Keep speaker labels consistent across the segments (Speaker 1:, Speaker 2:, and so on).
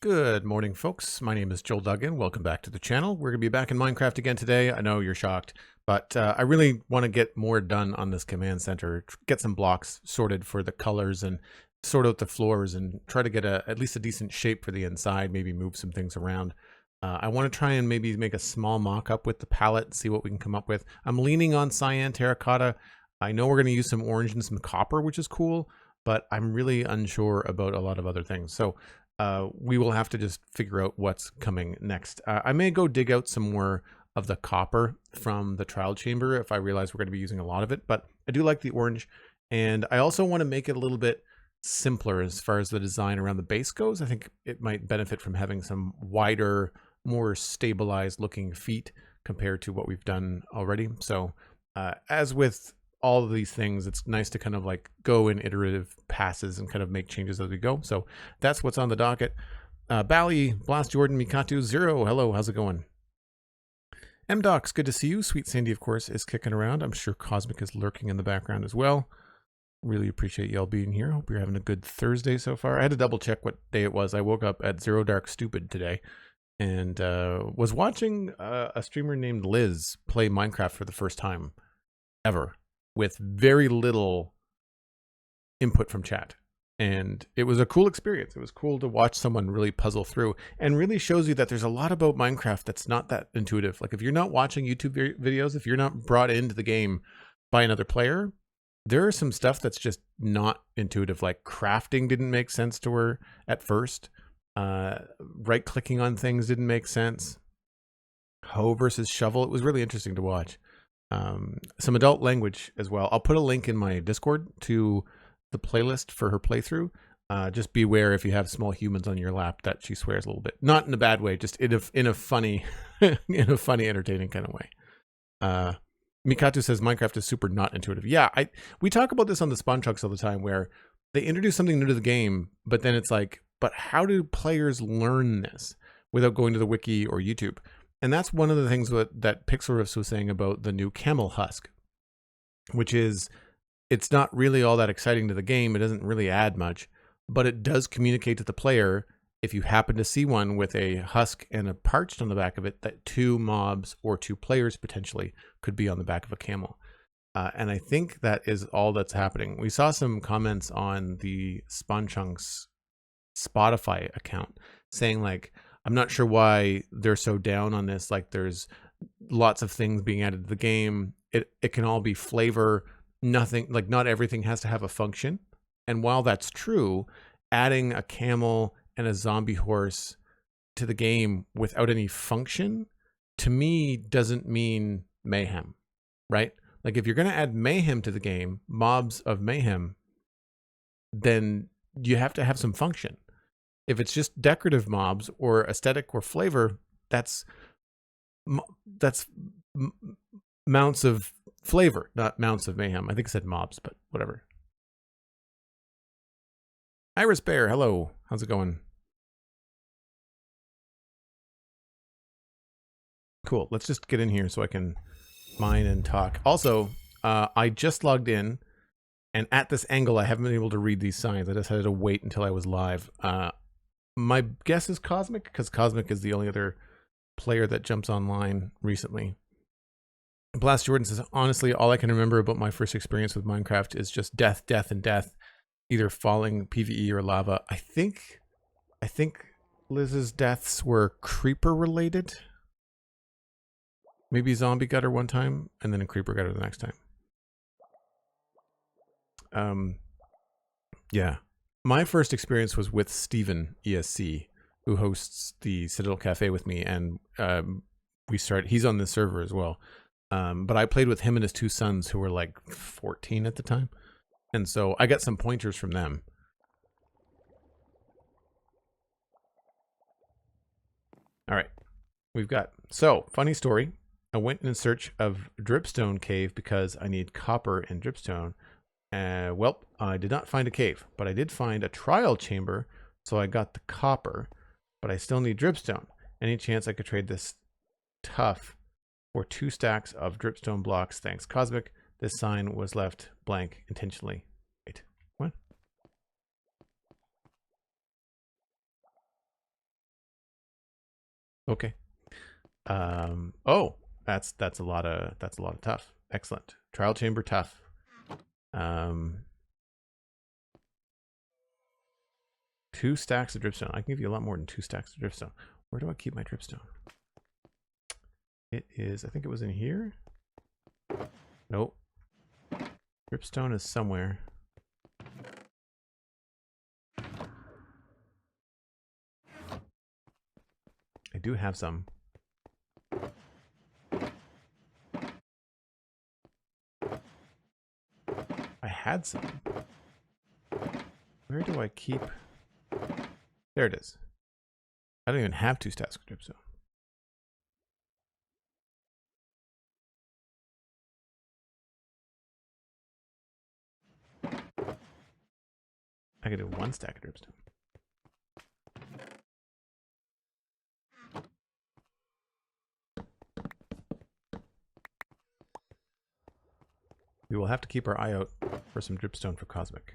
Speaker 1: Good morning, folks. My name is Joel Duggan. Welcome back to the channel. We're going to be back in Minecraft again today. I know you're shocked, but I really want to get more done on this command center, get some blocks sorted for the colors and sort out the floors and try to get at least a decent shape for the inside, maybe move some things around. I want to try and maybe make a small mock-up with the palette, see what we can come up with. I'm leaning on cyan terracotta. I know we're going to use some orange and some copper, which is cool, but I'm really unsure about a lot of other things. So we will have to just figure out what's coming next. I may go dig out some more of the copper from the trial chamber if I realize we're going to be using a lot of it, but I do like the orange. And I also want to make it a little bit simpler as far as the design around the base goes. I think it might benefit from having some wider, more stabilized looking feet compared to what we've done already. So as with all of these things, it's nice to kind of like go in iterative passes and kind of make changes as we go. So that's what's on the docket. Bally, Blast Jordan, Mikatu, Zero, hello, how's it going? M-Docs, good to see you. SweetSandi, of course, is kicking around. I'm sure Cosmic is lurking in the background as well. Really appreciate y'all being here. Hope you're having a good Thursday so far. I had to double check what day it was. I woke up at Zero Dark Stupid today and was watching a streamer named Liz play Minecraft for the first time ever, with very little input from chat. And it was a cool experience. It was cool to watch someone really puzzle through, and really shows you that there's a lot about Minecraft that's not that intuitive. Like if you're not watching YouTube videos, if you're not brought into the game by another player, there is some stuff that's just not intuitive. Like crafting didn't make sense to her at first. Right clicking on things didn't make sense. Hoe versus shovel. It was really interesting to watch. Some adult language as well. I'll put a link in my Discord to the playlist for her playthrough. Just beware if you have small humans on your lap that she swears a little bit, not in a bad way, just in a funny, in a funny, entertaining kind of way. Mikatu says Minecraft is super not intuitive. Yeah, we talk about this on the Spawn Chunks all the time, where they introduce something new to the game, but then it's like, but how do players learn this without going to the wiki or YouTube? And that's one of the things that Pixel Riffs was saying about the new camel husk, which is it's not really all that exciting to the game. It doesn't really add much, but it does communicate to the player, if you happen to see one with a husk and a parched on the back of it, that two mobs or two players potentially could be on the back of a camel. And I think that is all that's happening. We saw some comments on the Spawn Chunks Spotify account saying like, I'm not sure why they're so down on this. Like there's lots of things being added to the game. It can all be flavor. Nothing, like not everything has to have a function. And while that's true, adding a camel and a zombie horse to the game without any function, to me, doesn't mean mayhem, right? Like if you're going to add mayhem to the game, mobs of mayhem, then you have to have some function. If it's just decorative mobs or aesthetic or flavor, that's mounts of flavor, not mounts of mayhem. I think I said mobs, but whatever. Iris Bear, hello. How's it going? Cool. Let's just get in here so I can mine and talk. Also, I just logged in, and at this angle, I haven't been able to read these signs. I just had to wait until I was live. My guess is Cosmic, because Cosmic is the only other player that jumps online recently. Blast Jordan says, honestly, all I can remember about my first experience with Minecraft is just death, death, and death, either falling PvE or lava. I think Liz's deaths were creeper related. Maybe zombie gutter one time, and then a creeper gutter the next time. Yeah. My first experience was with Steven ESC, who hosts the Citadel Cafe with me, and he's on the server as well. But I played with him and his two sons, who were like 14 at the time. And so I got some pointers from them. All right. So funny story. I went in search of dripstone cave because I need copper and dripstone. Well, I did not find a cave, but I did find a trial chamber. So I got the copper, but I still need dripstone. Any chance I could trade this tough for 2 stacks of dripstone blocks? Thanks, Cosmic. This sign was left blank intentionally. Wait, what? Okay. Oh, that's a lot of tough. Excellent. Trial chamber tough. 2 stacks of dripstone. I can give you a lot more than 2 stacks of dripstone. Where do I keep my dripstone? It is, I think it was in here. Nope. Dripstone is somewhere. I do have some. I had some. Where do I keep? There it is. I don't even have 2 stacks of dripstone. I could do 1 stack of dripstone. We will have to keep our eye out for some dripstone for Cosmic.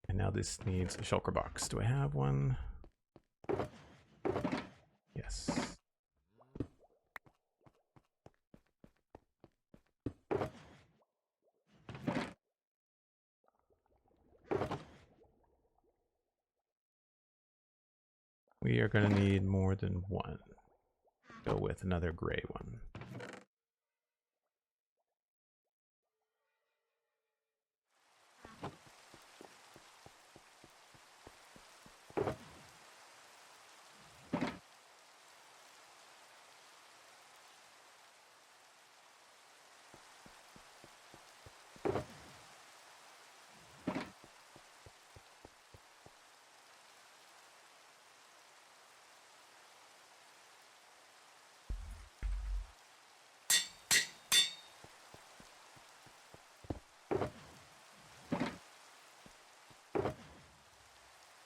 Speaker 1: And now this needs a shulker box. Do I have one? Yes. We are going to need more than 1. Go with another gray one.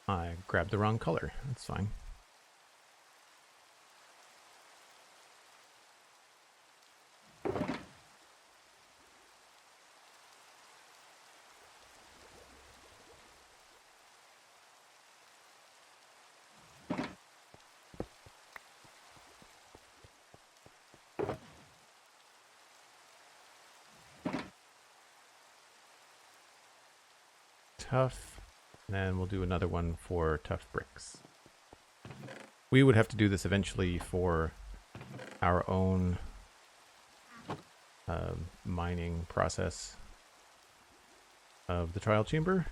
Speaker 1: I grabbed the wrong color. That's fine. Tough. And then we'll do another one for tough bricks. We would have to do this eventually for our own mining process of the trial chamber.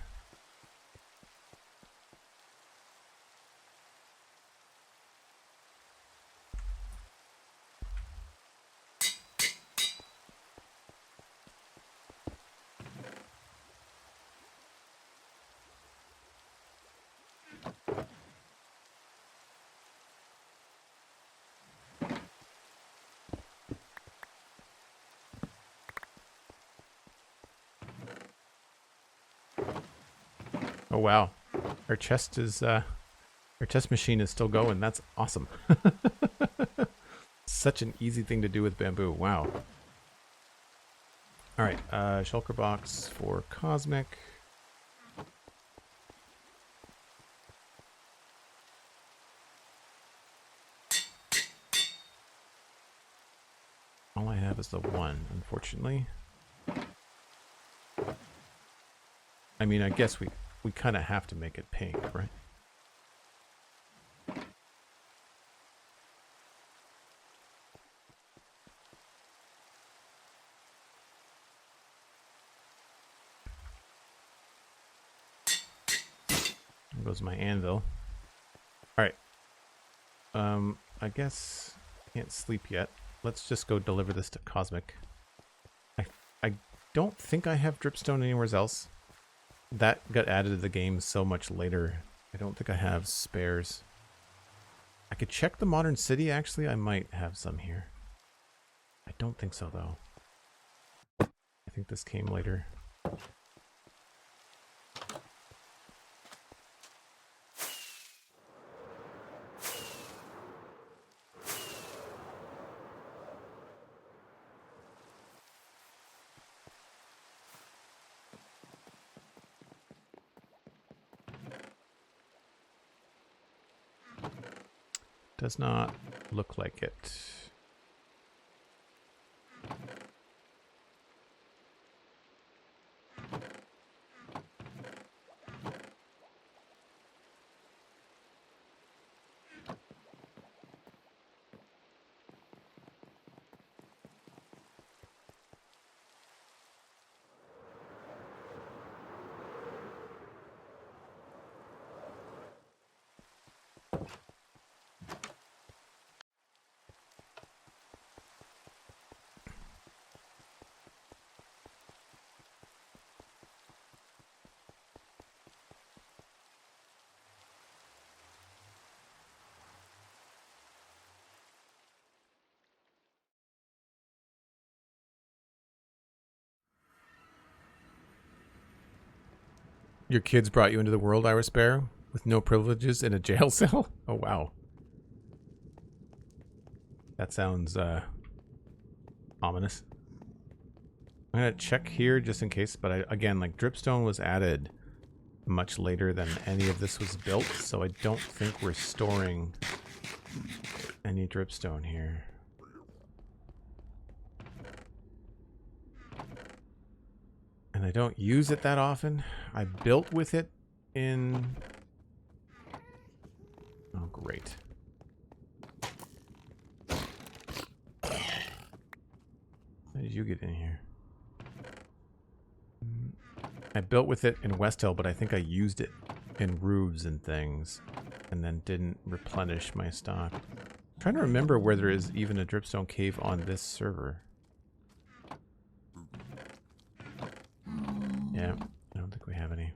Speaker 1: Oh wow, our chest is our chest machine is still going. That's awesome. Such an easy thing to do with bamboo. Wow. All right, shulker box for Cosmic. All I have is the 1, unfortunately. I mean, I guess we kind of have to make it pink, right? There goes my anvil. All right. I guess I can't sleep yet. Let's just go deliver this to Cosmic. I don't think I have dripstone anywhere else. That got added to the game so much later. I don't think I have spares. I could check the modern city, actually. I might have some here. I don't think so, though. I think this came later. Does not look like it. Your kids brought you into the world, Iris Bear, with no privileges in a jail cell? Oh, wow. That sounds, ominous. I'm gonna check here just in case, but again, like, dripstone was added much later than any of this was built, so I don't think we're storing any dripstone here. And I don't use it that often. I built with it in... Oh, great. How did you get in here? I built with it in West Hill, but I think I used it in roofs and things, and then didn't replenish my stock. I'm trying to remember where there is even a dripstone cave on this server. Yeah, I don't think we have any.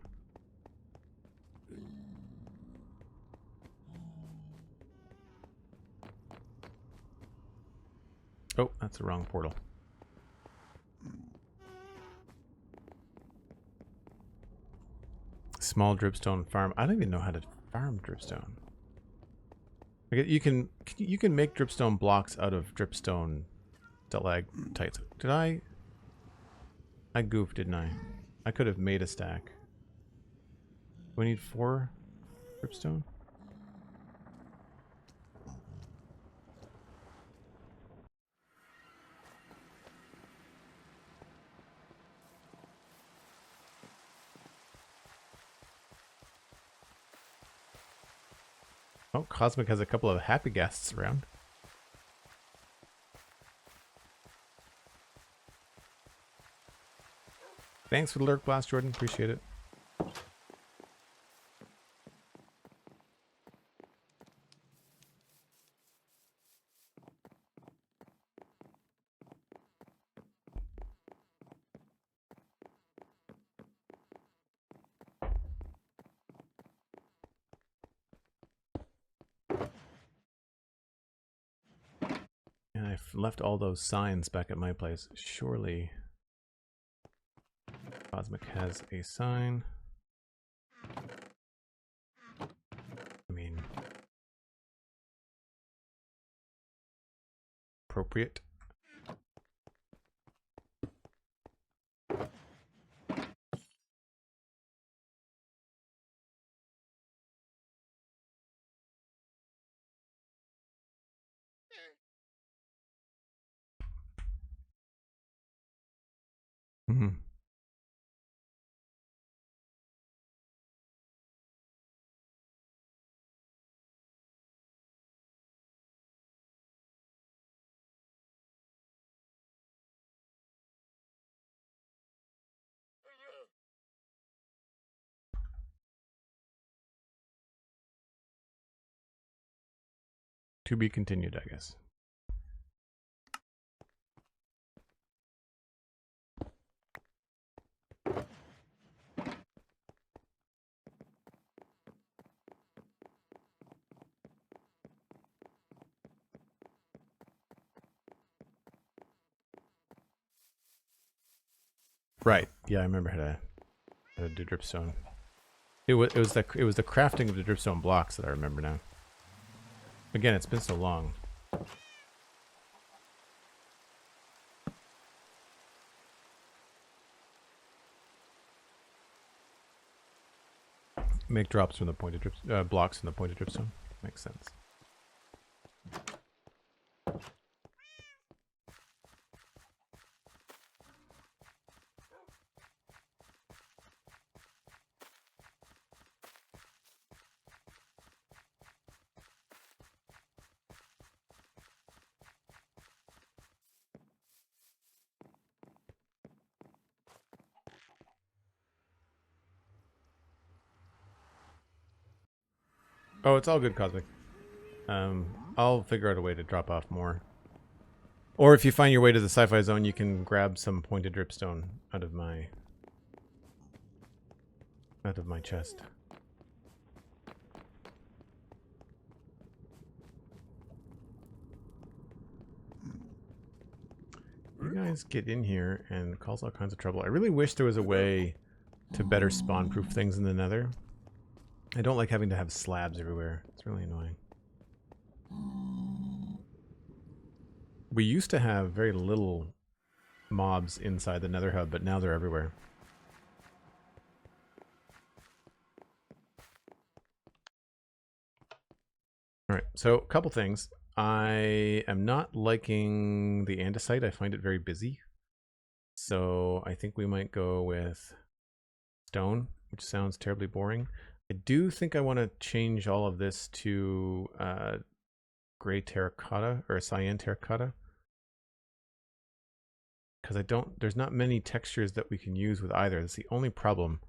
Speaker 1: Oh, that's the wrong portal. Small dripstone farm. I don't even know how to farm dripstone. You can make dripstone blocks out of dripstone stalactites. Did I goofed, didn't I? I could have made a stack. Do we need 4 dripstone? Oh, Cosmic has a couple of happy guests around. Thanks for the lurk blast, Jordan. Appreciate it. And I've left all those signs back at my place. Surely Cosmic has a sign. I mean, appropriate. Mm-hmm. To be continued, I guess. Right. Yeah, I remember how to do dripstone. It was the crafting of the dripstone blocks that I remember now. Again, it's been so long. Make drops from the pointed blocks from the pointed dripstone. Makes sense. Oh, it's all good, Cosmic. I'll figure out a way to drop off more. Or if you find your way to the sci-fi zone, you can grab some pointed dripstone out of my chest. You guys get in here and cause all kinds of trouble. I really wish there was a way to better spawn-proof things in the Nether. I don't like having to have slabs everywhere. It's really annoying. We used to have very little mobs inside the Nether hub, but now they're everywhere. Alright, so a couple things. I am not liking the andesite. I find it very busy. So I think we might go with stone, which sounds terribly boring. I do think I want to change all of this to gray terracotta or cyan terracotta. Because there's not many textures that we can use with either. That's the only problem,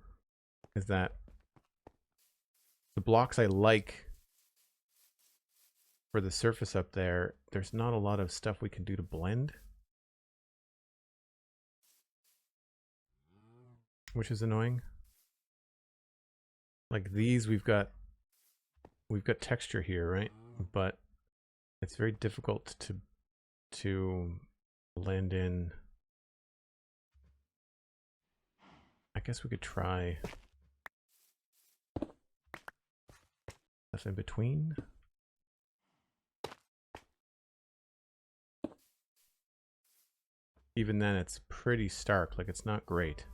Speaker 1: is that the blocks I like for the surface up there, there's not a lot of stuff we can do to blend. Which is annoying. Like these, we've got texture here, right? But it's very difficult to blend in. I guess we could try stuff in between. Even then, it's pretty stark. Like, it's not great.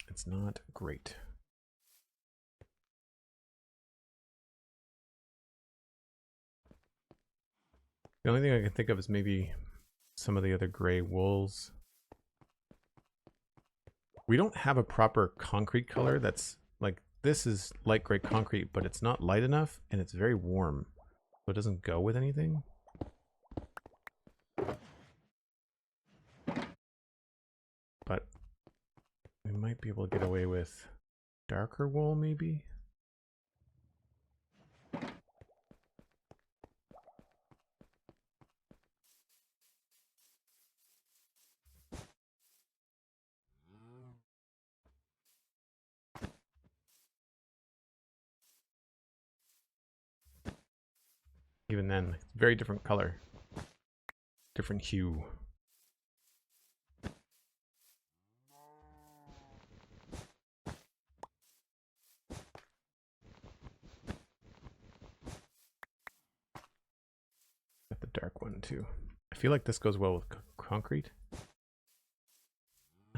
Speaker 1: It's not great. The only thing I can think of is maybe some of the other gray wools. We don't have a proper concrete color that's like, this is light gray concrete, but it's not light enough and it's very warm. So it doesn't go with anything. But we might be able to get away with darker wool maybe. Even then, very different color, different hue. Got the dark one too. I feel like this goes well with concrete.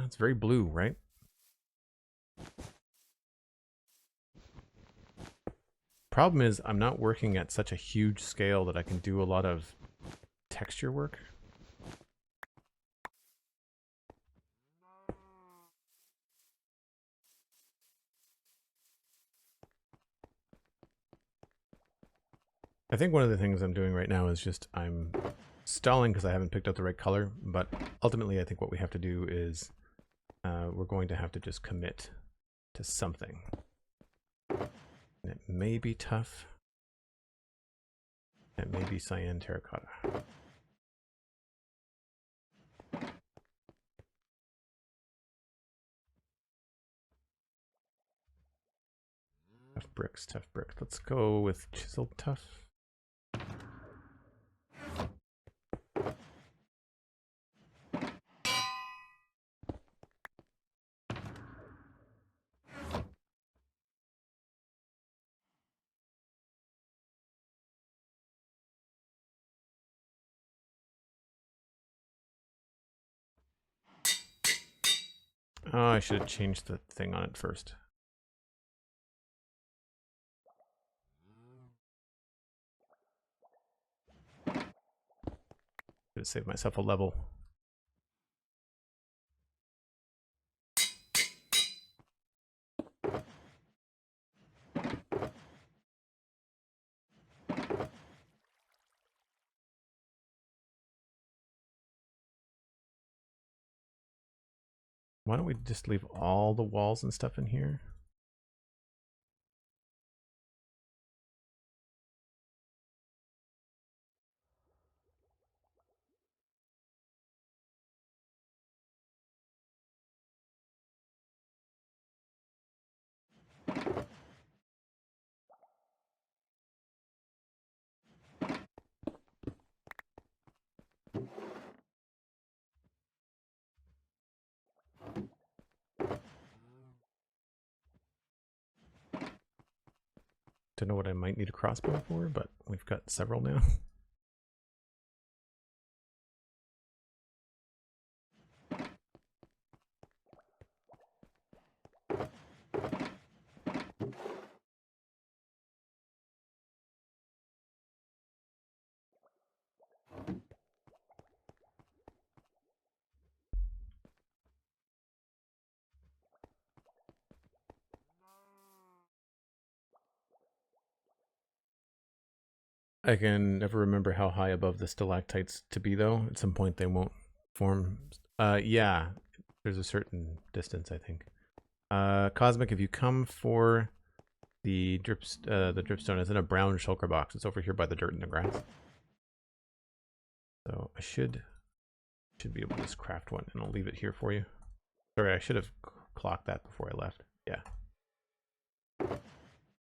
Speaker 1: It's very blue, right? Problem is, I'm not working at such a huge scale that I can do a lot of texture work. I think one of the things I'm doing right now is just I'm stalling because I haven't picked out the right color, but ultimately I think what we have to do is we're going to have to just commit to something. And it may be tough. It may be cyan terracotta. Tough bricks, tough bricks. Let's go with chiseled tough. Oh, I should have changed the thing on it first. Should have saved myself a level. Why don't we just leave all the walls and stuff in here? Don't know what I might need a crossbow for, but we've got several now. I can never remember how high above the stalactites to be, though. At some point they won't form. Yeah, there's a certain distance, I think. Cosmic, if you come for the dripstone, is in a brown shulker box. It's over here by the dirt and the grass. So I should be able to just craft one, and I'll leave it here for you. Sorry, I should have clocked that before I left. Yeah.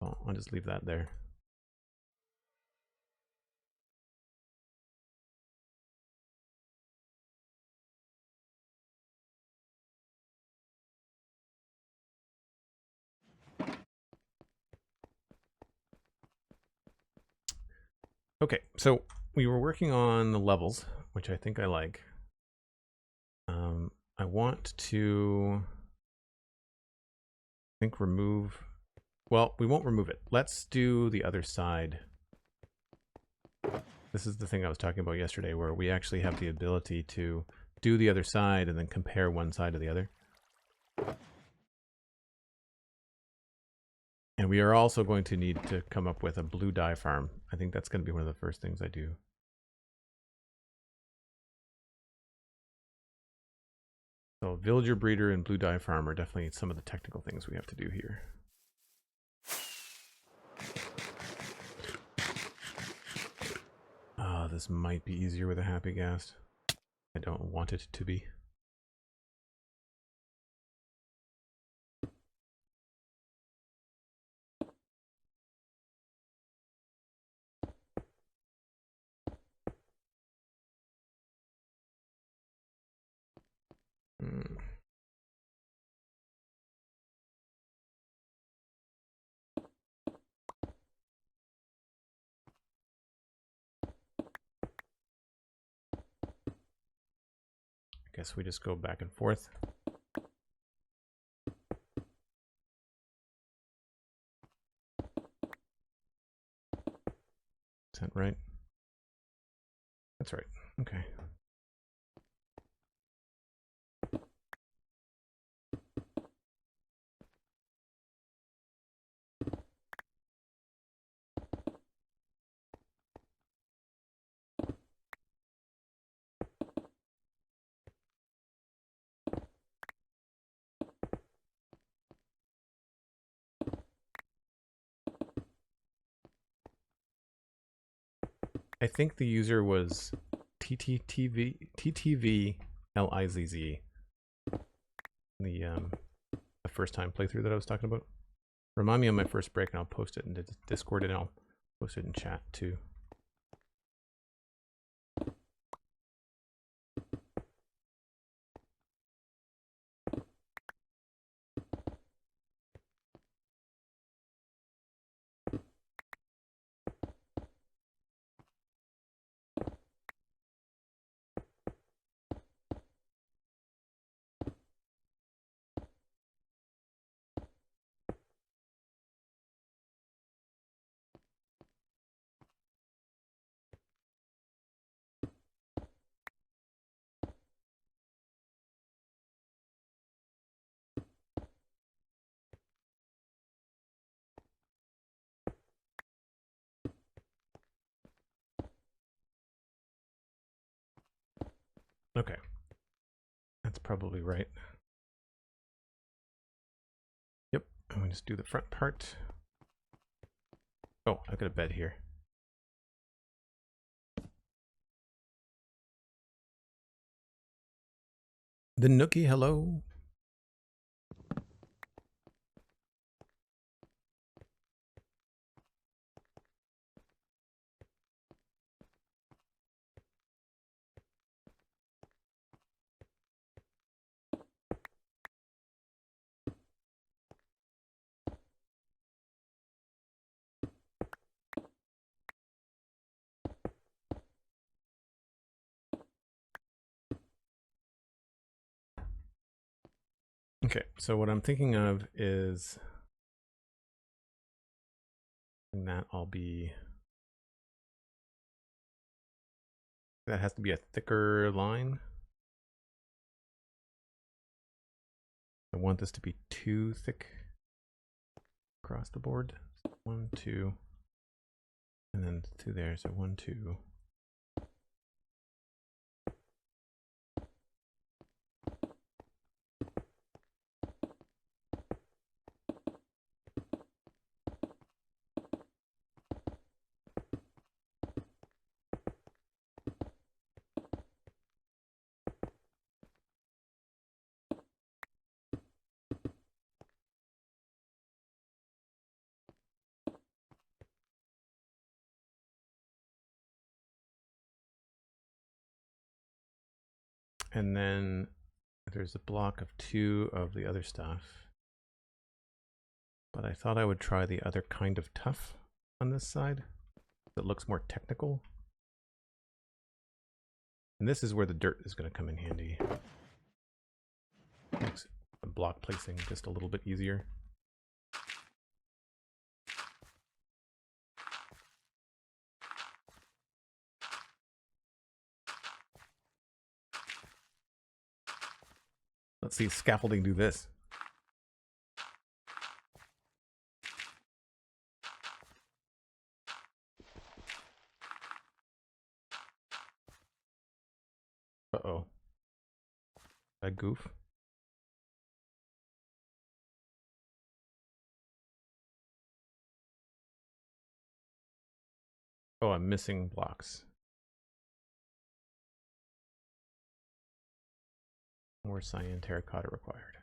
Speaker 1: Well, I'll just leave that there. Okay, so we were working on the levels, which I think I like. I want to, I think, remove, well, we won't remove it. Let's do the other side. This is the thing I was talking about yesterday, where we actually have the ability to do the other side and then compare one side to the other. And we are also going to need to come up with a blue dye farm. I think that's going to be one of the first things I do. So villager breeder and blue dye farm are definitely some of the technical things we have to do here. Ah, this might be easier with a happy ghast. I don't want it to be. Guess we just go back and forth. Is that right? That's right. Okay. I think the user was TTVLIZZ. The first time playthrough that I was talking about. Remind me on my first break, and I'll post it in the Discord, and I'll post it in chat too. Okay. That's probably right. I'm going to just do the front part. Oh, I've got a bed here. The Nookie, hello. Okay, so what I'm thinking of is that that has to be a thicker line. I want this to be too thick across the board. 1, 2, and then 2 there. So 1, 2. And then there's a block of 2 of the other stuff. But I thought I would try the other kind of tough on this side. It looks more technical. And this is where the dirt is going to come in handy. Makes the block placing just a little bit easier. Let's see scaffolding do this. Uh-oh. A goof. Oh, I'm missing blocks. More cyan terracotta required.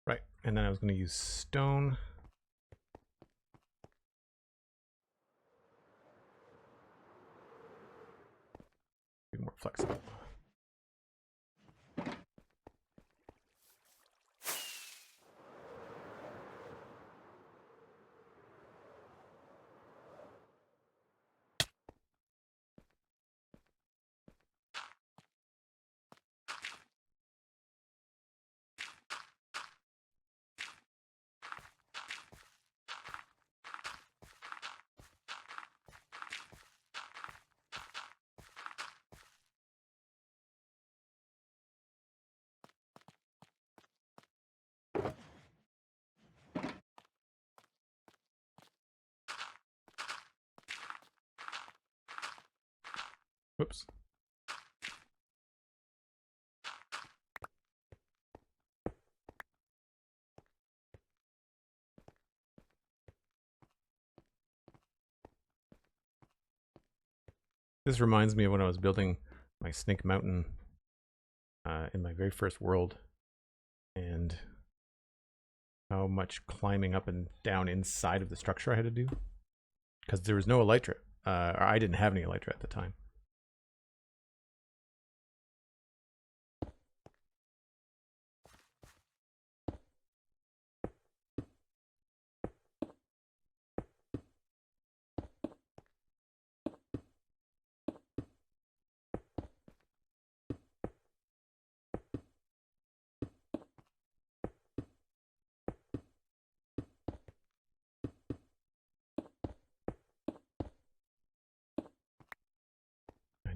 Speaker 1: Right, and then I was going to use stone. Be more flexible. Whoops. This reminds me of when I was building my Snake Mountain in my very first world, and how much climbing up and down inside of the structure I had to do, because there was no elytra, or I didn't have any elytra at the time.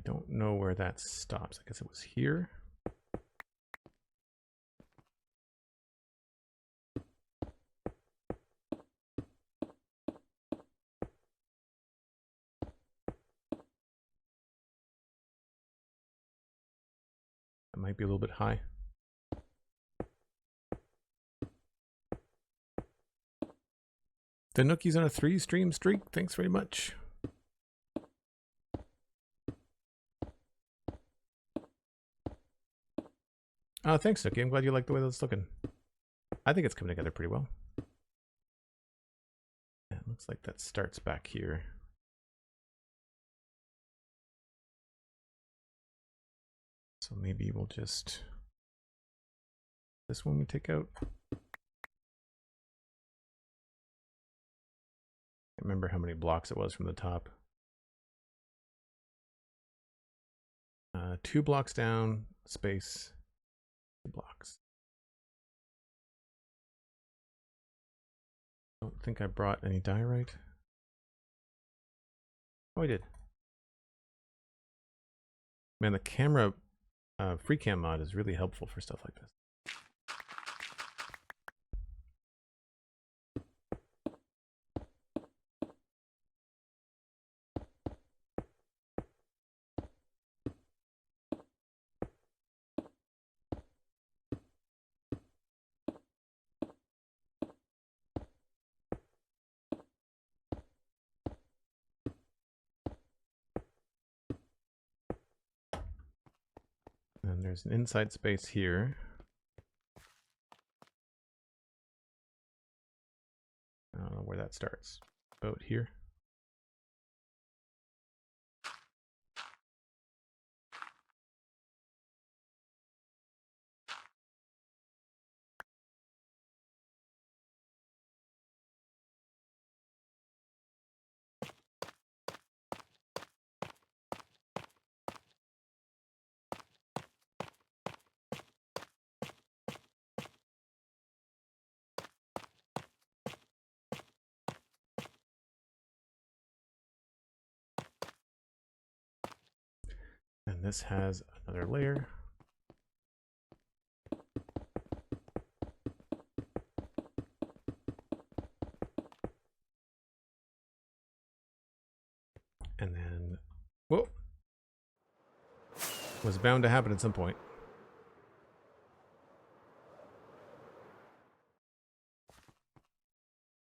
Speaker 1: don't know where that stops. I guess it was here. That might be a little bit high. The Nookie's on a 3-stream streak. Thanks very much. Thanks, Nookie. I'm glad you like the way that's looking. I think it's coming together pretty well. Yeah, it looks like that starts back here. So maybe we'll just... this one we take out. Can't remember how many blocks it was from the top. 2 blocks down, space, 2 blocks. I don't think I brought any diorite. Oh, I did. Man, the camera free cam mod is really helpful for stuff like this. And there's an inside space here. I don't know where that starts. About here. And this has another layer. And then, whoa, was bound to happen at some point.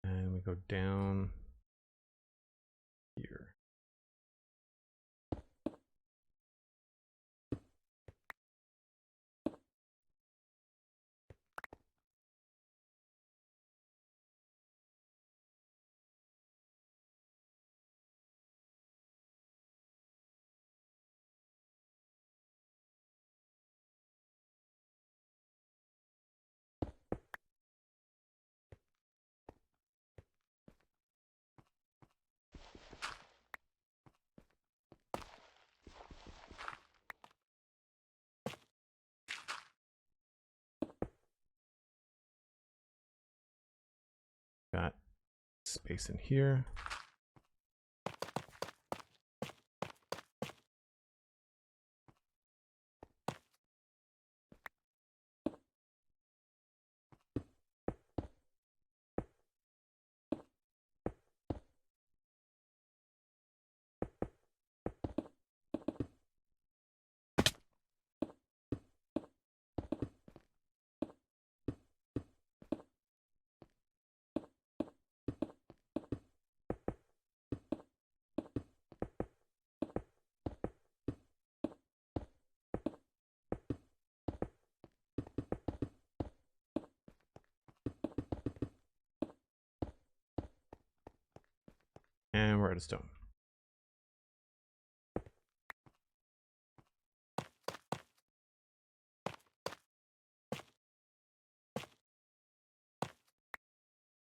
Speaker 1: And we go down here. Got space in here. And we're out of stone.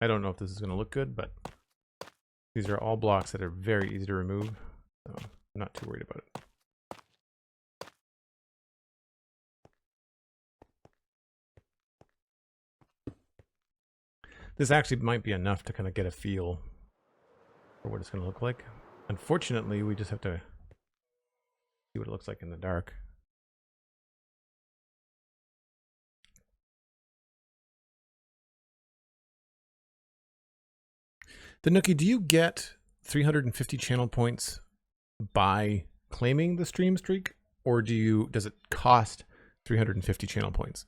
Speaker 1: I don't know if this is going to look good, but these are all blocks that are very easy to remove, so I'm not too worried about it. This actually might be enough to kind of get a feel for what it's going to look like. Unfortunately, we just have to See what it looks like in the dark. The Nookie, do you get 350 channel points by claiming the stream streak, or does it cost 350 channel points?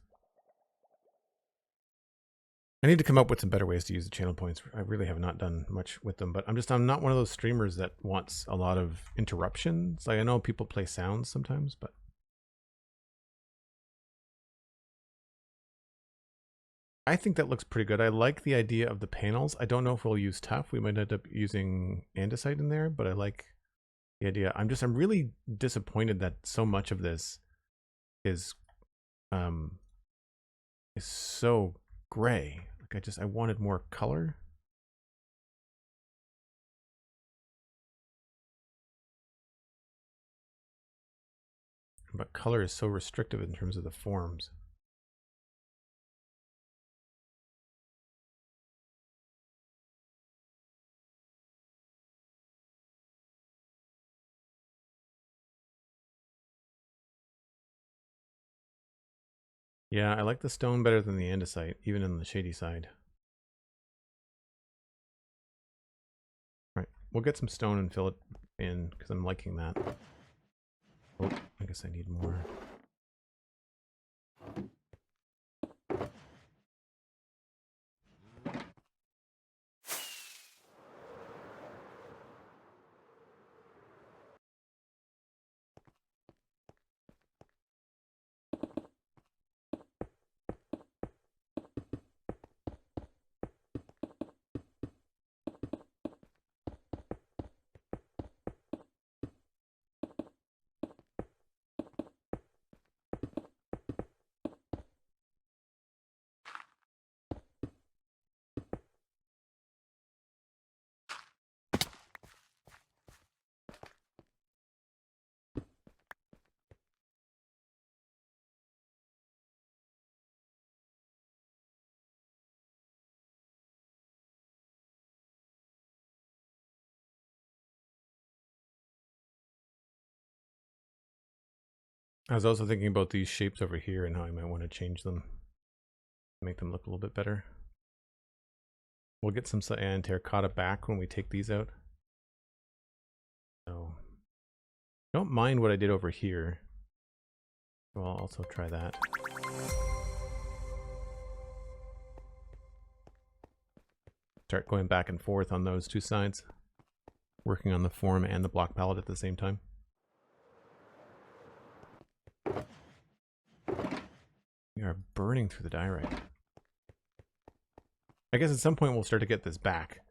Speaker 1: I need to come up with some better ways to use the channel points. I really have not done much with them, but I'm not one of those streamers that wants a lot of interruptions. Like, I know people play sounds sometimes, but I think that looks pretty good. I like the idea of the panels. I don't know if we'll use tough. We might end up using andesite in there, but I like the idea. I'm really disappointed that so much of this is so gray. Like, I wanted more color. But color is so restrictive in terms of the forms. Yeah, I like the stone better than the andesite, even in the shady side. All right, we'll get some stone and fill it in because I'm liking that. Oh, I guess I need more. I was also thinking about these shapes over here and how I might want to change them, make them look a little bit better. We'll get some cyan terracotta back when we take these out. So don't mind what I did over here. So I'll also try that. Start going back and forth on those two sides, working on the form and the block palette at the same time. We are burning through the diorite. I guess at some point we'll start to get this back,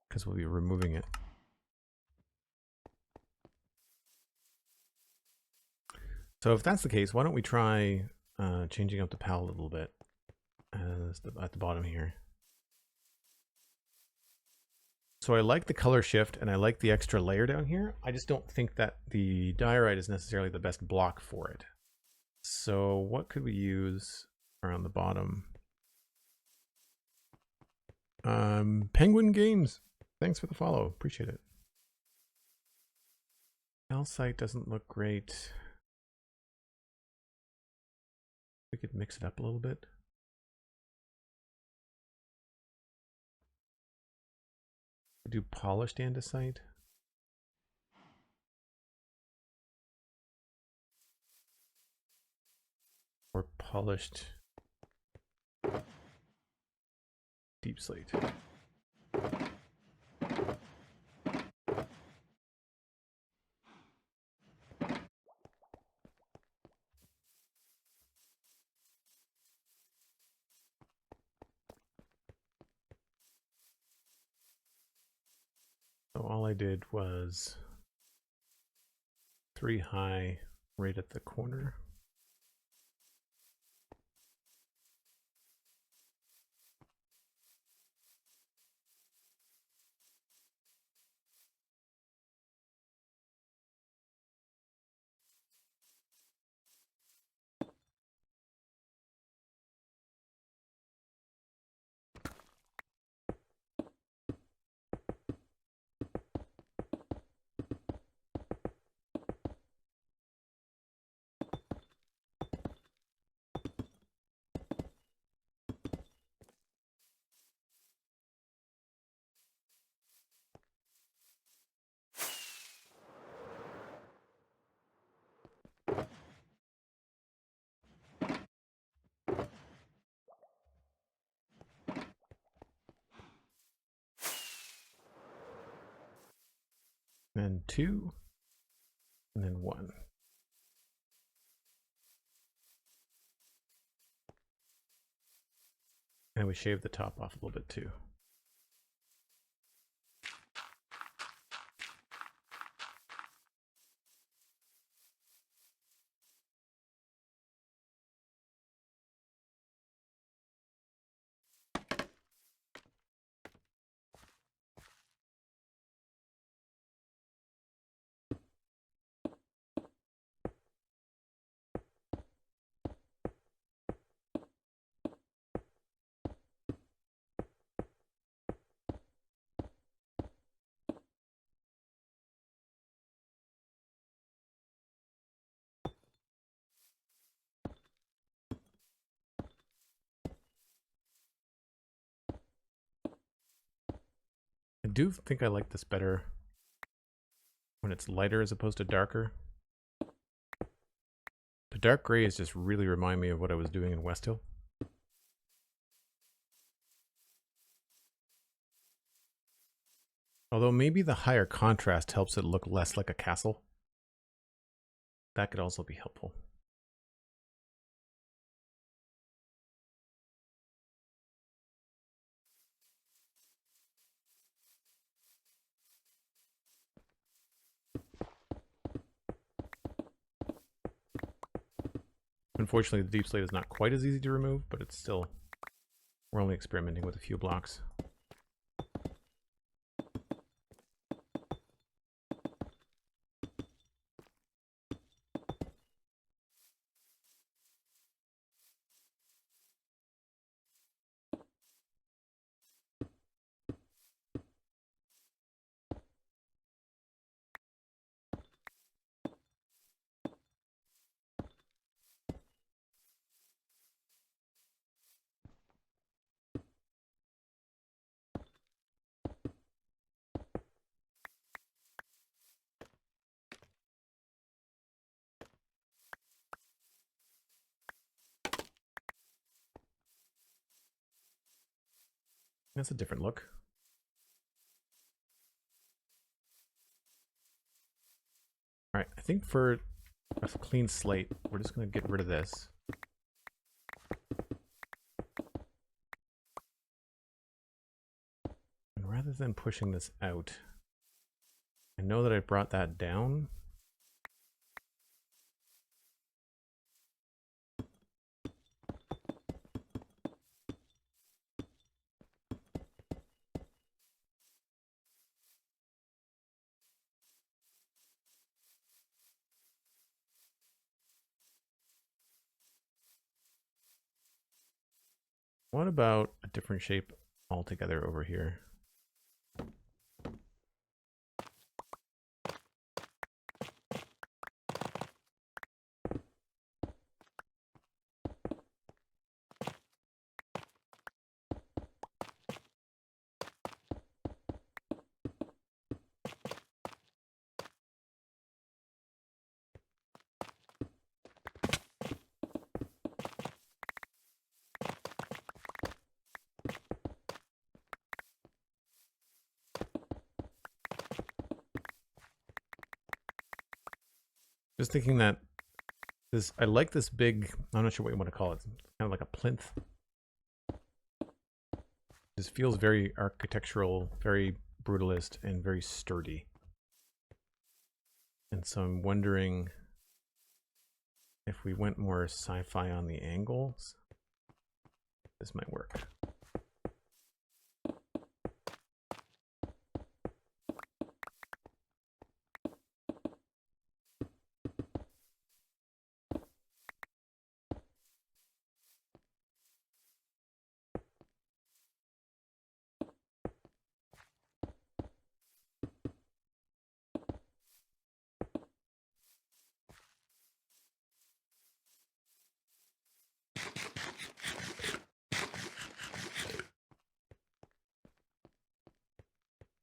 Speaker 1: because we'll be removing it. So if that's the case, why don't we try changing up the palette a little bit at the bottom here. So I like the color shift and I like the extra layer down here. I just don't think that the diorite is necessarily the best block for it. So what could we use around the bottom? Penguin Games, thanks for the follow, appreciate it. Calcite doesn't look great. We could mix it up a little bit. Do polished andesite. Or polished deep slate. So all I did was 3 high right at the corner. then 2, and then 1. And we shave the top off a little bit too. I do think I like this better when it's lighter as opposed to darker. The dark grays just really remind me of what I was doing in West Hill. Although maybe the higher contrast helps it look less like a castle. That could also be helpful. Unfortunately, the deep slate is not quite as easy to remove, but it's still, we're only experimenting with a few blocks. That's a different look. All right, I think for a clean slate, we're just going to get rid of this. And rather than pushing this out, I know that I brought that down. What about a different shape altogether over here? Just thinking that this, I like this big, I'm not sure what you want to call it, kind of like a plinth. This feels very architectural, very brutalist, and very sturdy. And so I'm wondering if we went more sci-fi on the angles, this might work.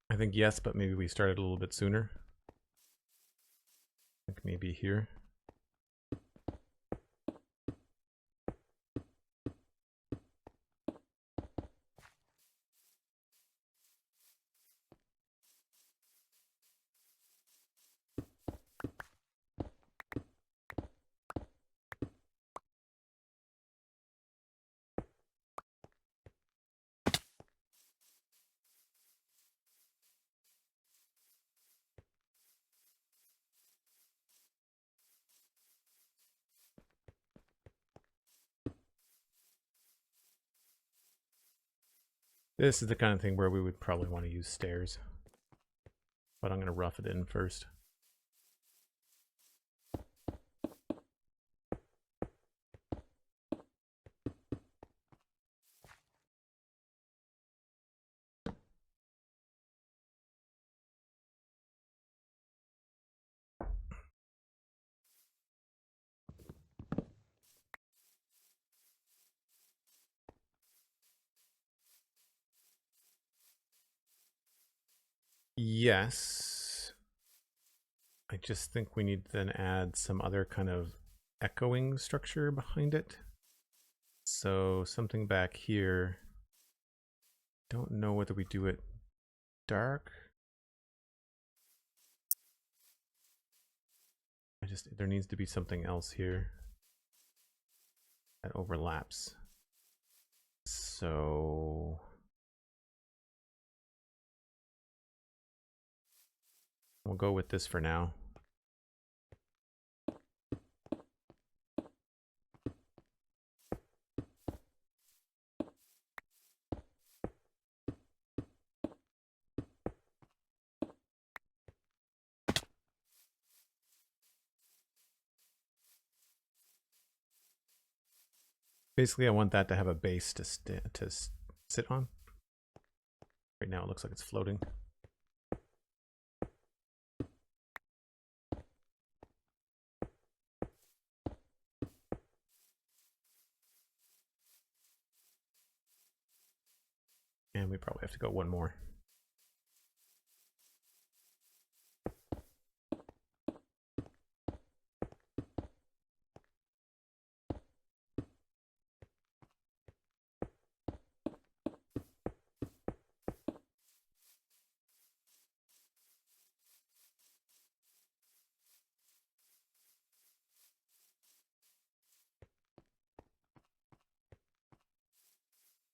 Speaker 1: I think yes, but maybe we started a little bit sooner. I think maybe here. This is the kind of thing where we would probably want to use stairs. But I'm going to rough it in first. Yes. I just think we need to then add some other kind of echoing structure behind it. So something back here. Don't know whether we do it dark. There needs to be something else here that overlaps. So we'll go with this for now. Basically, I want that to have a base to sit on. Right now, it looks like it's floating. And we probably have to go one more.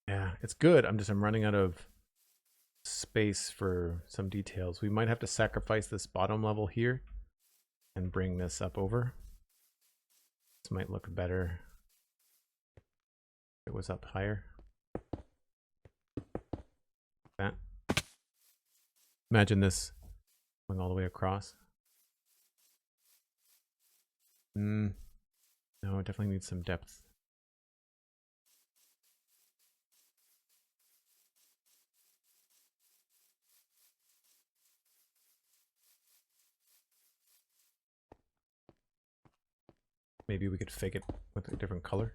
Speaker 1: Yeah, it's good. I'm running out of space for some details. We might have to sacrifice this bottom level here and bring this up over. This might look better if it was up higher. That. Imagine this going all the way across. No, it definitely needs some depth. Maybe we could fake it with a different color.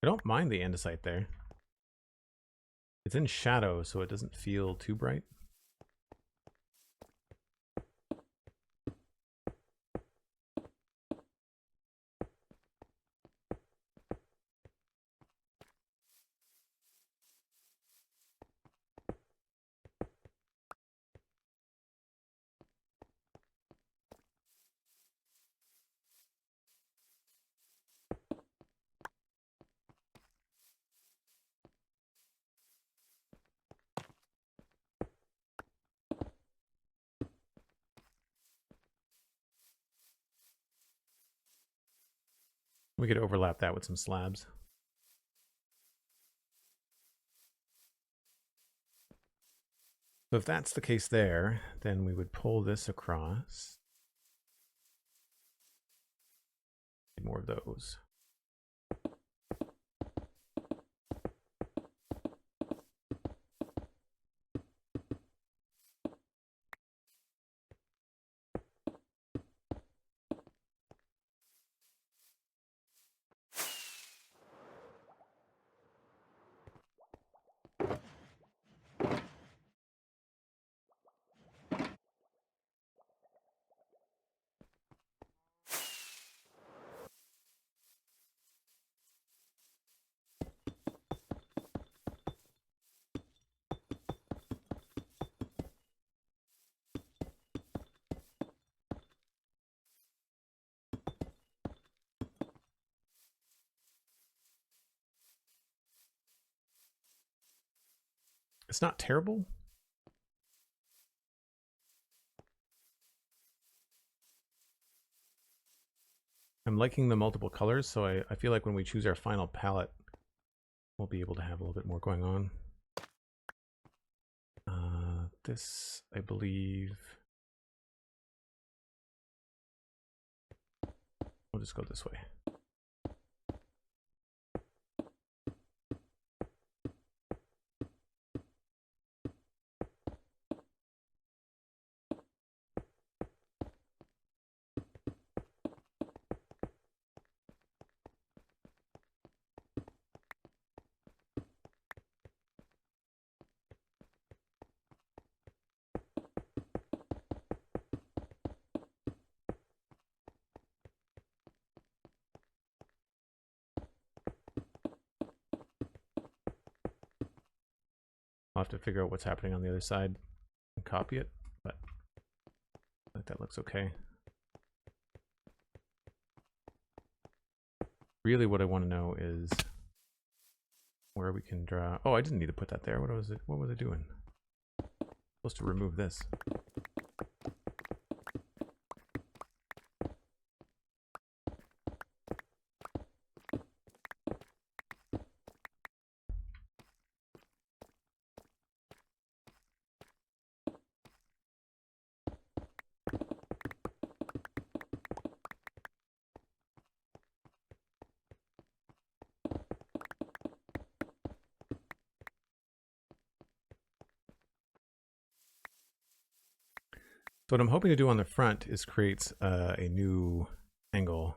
Speaker 1: I don't mind the andesite there. It's in shadow, so it doesn't feel too bright. We could overlap that with some slabs. So if that's the case there, then we would pull this across. More of those. It's not terrible. I'm liking the multiple colors, so I feel like when we choose our final palette, we'll be able to have a little bit more going on. This, I believe, we'll just go this way. I'll have to figure out what's happening on the other side and copy it, but I think that looks okay. Really what I want to know is where we can draw. Oh, I didn't need to put that there. What was I doing? Supposed to remove this. So what I'm hoping to do on the front is create a new angle.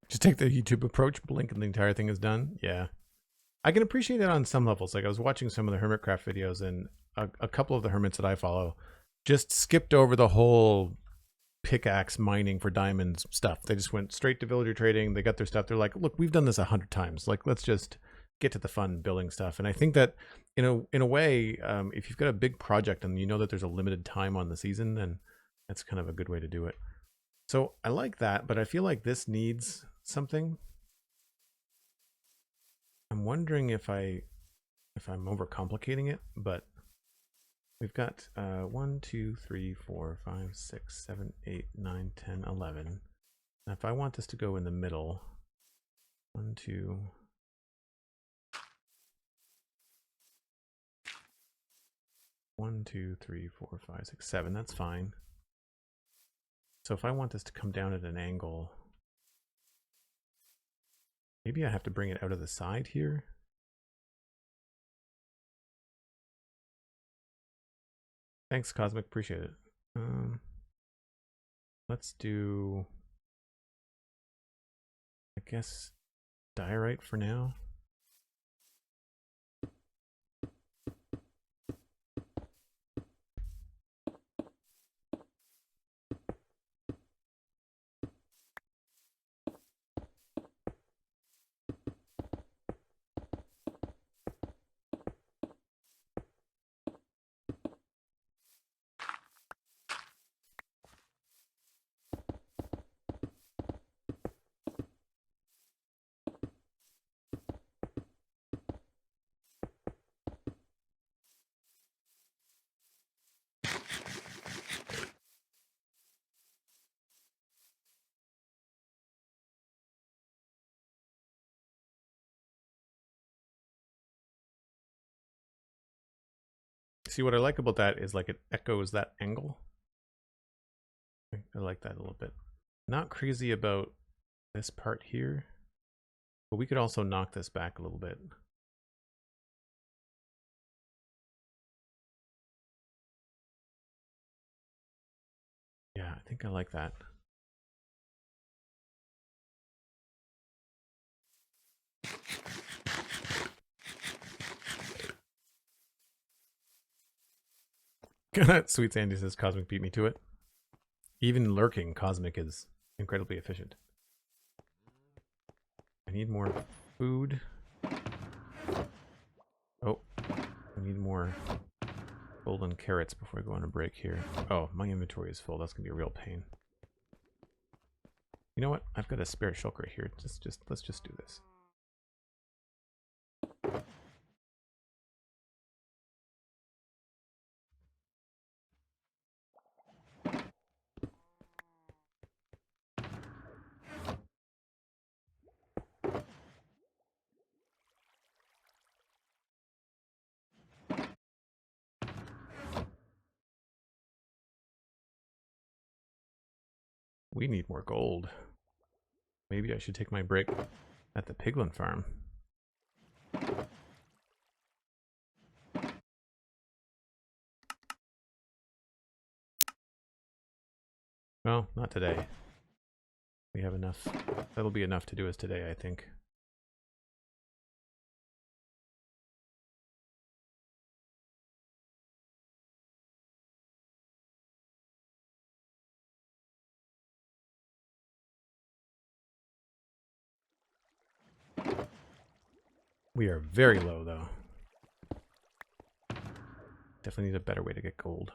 Speaker 1: Just take the YouTube approach, blink, and the entire thing is done. Yeah. I can appreciate it on some levels. Like I was watching some of the Hermitcraft videos, and a couple of the hermits that I follow just skipped over the whole pickaxe mining for diamonds stuff. They just went straight to villager trading. They got their stuff. They're like, look, we've done this 100 times. Like, let's just get to the fun building stuff. And I think that in a way, if you've got a big project and you know that there's a limited time on the season, then that's kind of a good way to do it. So I like that, but I feel like this needs something. I'm wondering if I'm overcomplicating it, but we've got 1, 2, 3, 4, 5, 6, 7, 8, 9, 10, 11. Now if I want this to go in the middle, 1, 2, 1, 2, 3, 4, 5, 6, 7, that's fine. So if I want this to come down at an angle, maybe I have to bring it out of the side here. Thanks, Cosmic. Appreciate it. Let's do, I guess, diorite for now. See, what I like about that is like it echoes that angle. I like that a little bit. Not crazy about this part here, but we could also knock this back a little bit. Yeah, I think I like that. SweetSandi says Cosmic beat me to it. Even lurking, Cosmic is incredibly efficient. I need more food. Oh, I need more golden carrots before I go on a break here. Oh, my inventory is full. That's gonna be a real pain. You know what? I've got a spare shulker right here. Let's just do this. We need more gold. Maybe I should take my break at the piglin farm. Well, not today. We have enough. That'll be enough to do us today, I think. We are very low, though. Definitely need a better way to get gold.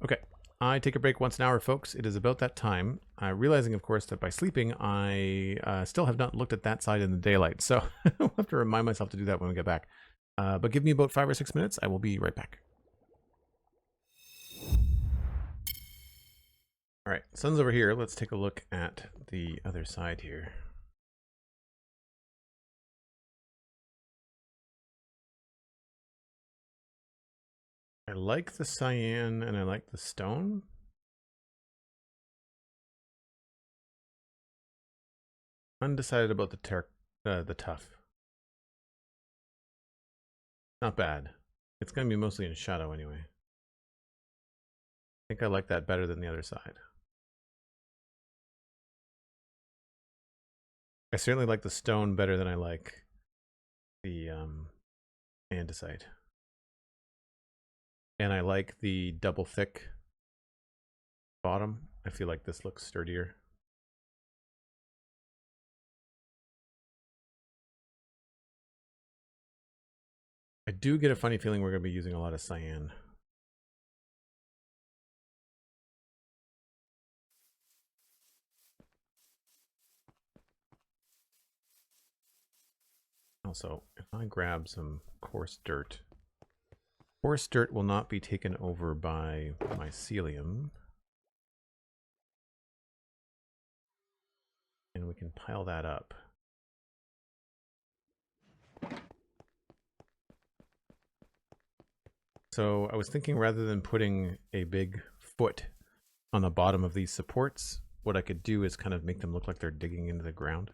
Speaker 1: Okay, I take a break once an hour, folks. It is about that time. Realizing, of course, that by sleeping, I still have not looked at that side in the daylight. So I'll have to remind myself to do that when we get back. But give me about 5 or 6 minutes. I will be right back. All right, sun's over here. Let's take a look at the other side here. I like the cyan and I like the stone. Undecided about the tough. Not bad. It's going to be mostly in shadow anyway. I think I like that better than the other side. I certainly like the stone better than I like the andesite. And I like the double thick bottom. I feel like this looks sturdier. I do get a funny feeling we're going to be using a lot of cyan. Also, if I grab some coarse dirt will not be taken over by mycelium. And we can pile that up. So I was thinking rather than putting a big foot on the bottom of these supports, what I could do is kind of make them look like they're digging into the ground.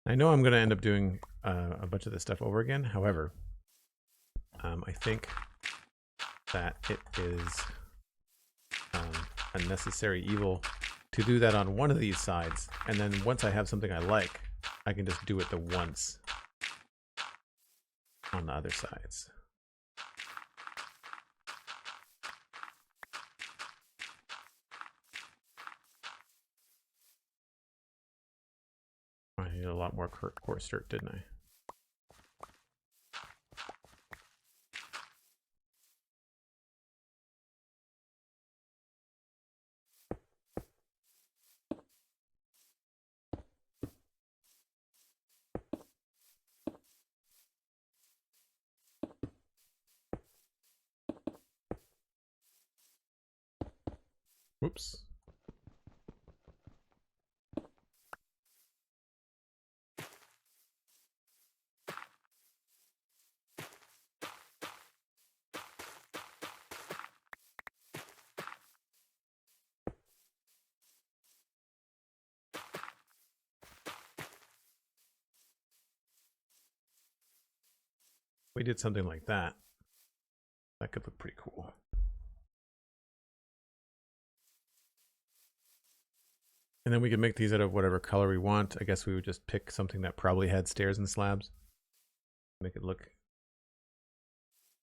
Speaker 1: I know I'm going to end up doing a bunch of this stuff over again. However, I think that it is a necessary evil to do that on one of these sides. And then once I have something I like, I can just do it the once on the other sides. I needed a lot more coarse dirt, didn't I? Whoops. We did something like that. That could look pretty cool. And then we could make these out of whatever color we want. I guess we would just pick something that probably had stairs and slabs. Make it look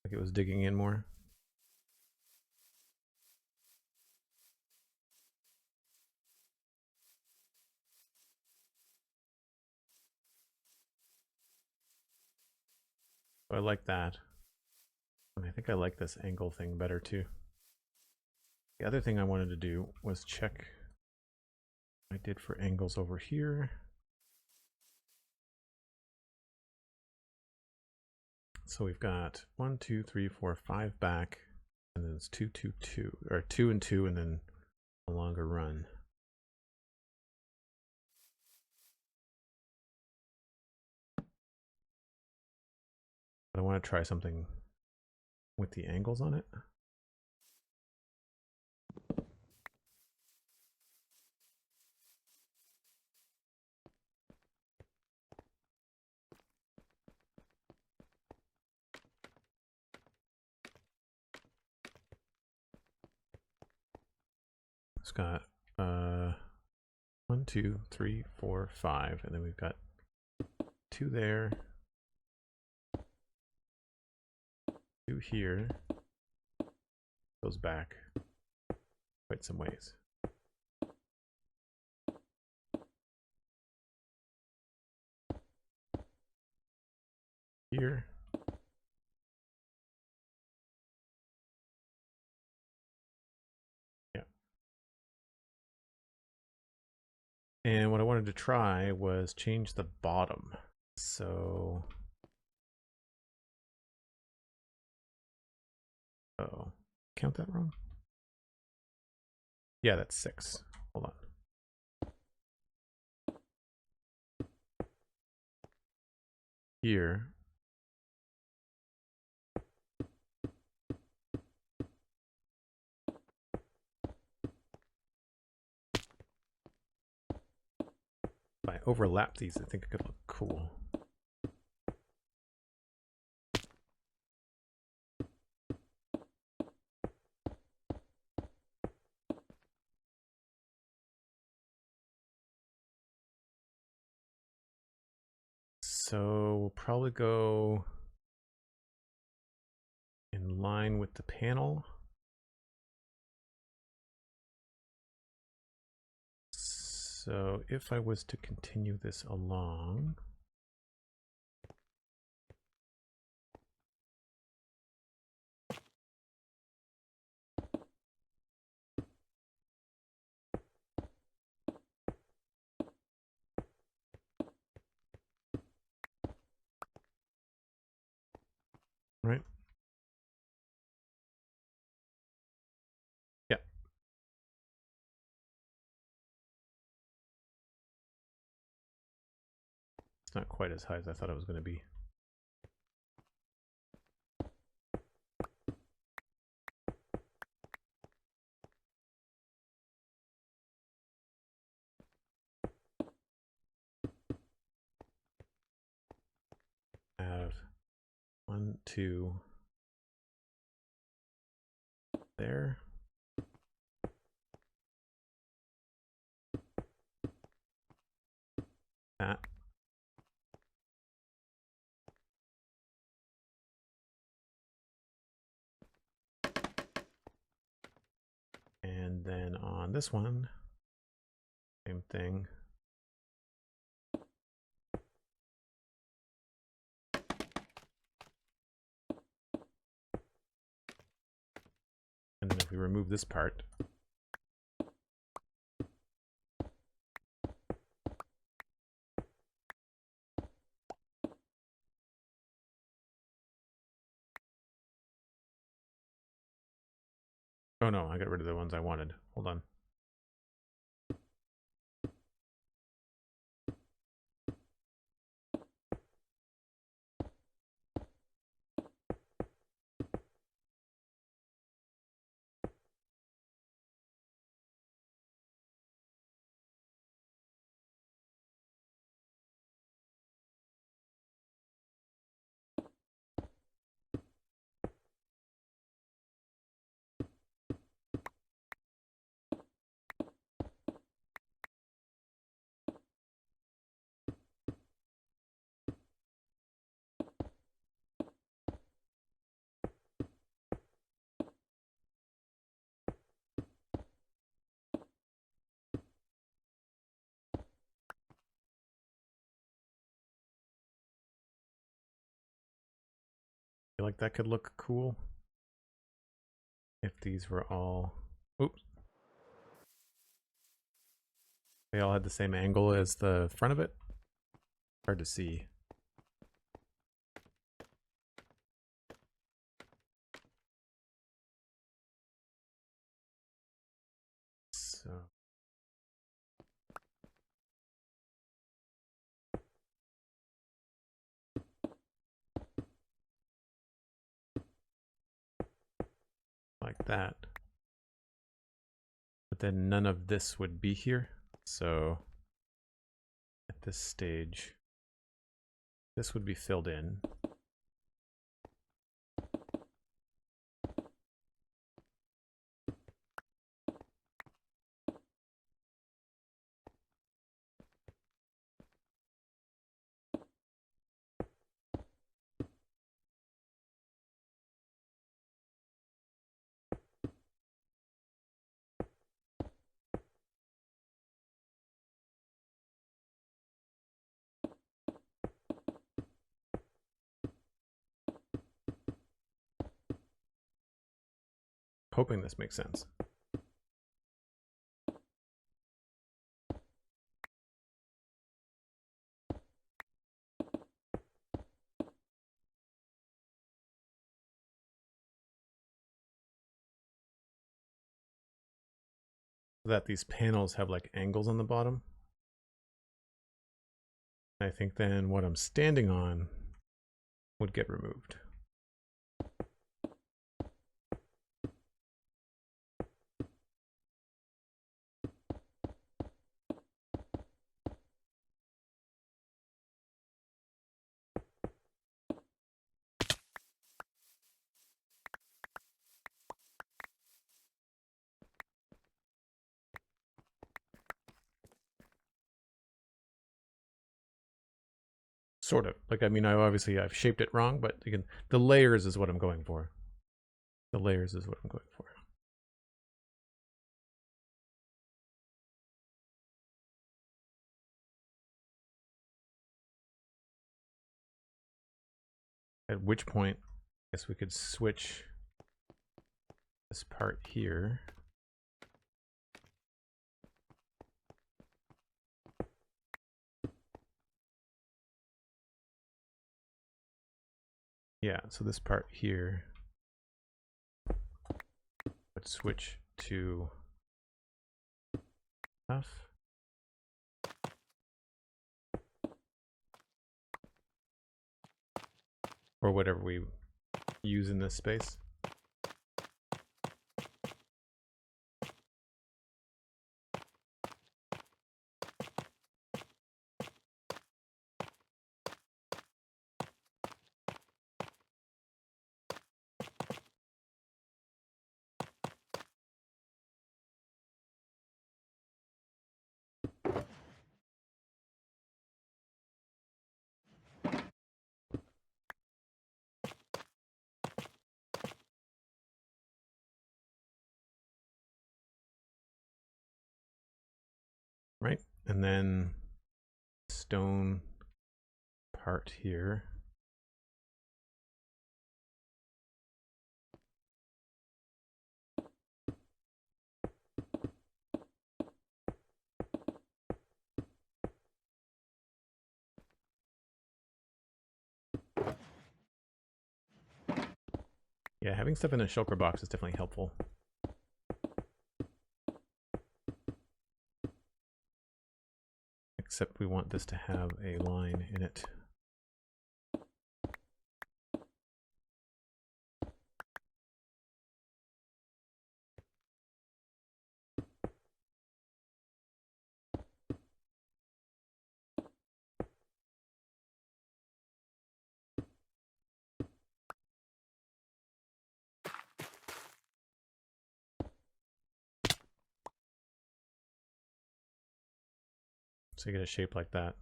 Speaker 1: like it was digging in more. So I like that. And I think I like this angle thing better too. The other thing I wanted to do was check what I did for angles over here. So we've got 1, 2, 3, 4, 5 back, and then it's 2, 2, 2, or 2 and 2, and then a longer run. But I want to try something with the angles on it. It's got 1, 2, 3, 4, 5, and then we've got 2 there, 2 here, goes back quite some ways. Here. Yeah. And what I wanted to try was change the bottom. So, oh, count that wrong? Yeah, that's 6. Hold on. Here. If I overlap these, I think it could look cool. So we'll probably go in line with the panel. So if I was to continue this along, right? Yeah. It's not quite as high as I thought it was going to be. I have 1, 2 there. That. And then on this one, same thing. And then if we remove this part, oh no, I got rid of the ones I wanted. Hold on. feel like that could look cool if these were all, oops, they all had the same angle as the front of it. Hard to see. So like that. But then none of this would be here. So at this stage, this would be filled in. Hoping this makes sense. That these panels have like angles on the bottom. I think then what I'm standing on would get removed. Sort of. Like, I mean, I've shaped it wrong, but again, the layers is what I'm going for. The layers is what I'm going for. At which point, I guess we could switch this part here. Yeah, so this part here would switch to stuff. Or whatever we use in this space. Right, and then stone part here. Yeah, having stuff in a shulker box is definitely helpful. Except we want this to have a line in it. So you get a shape like that.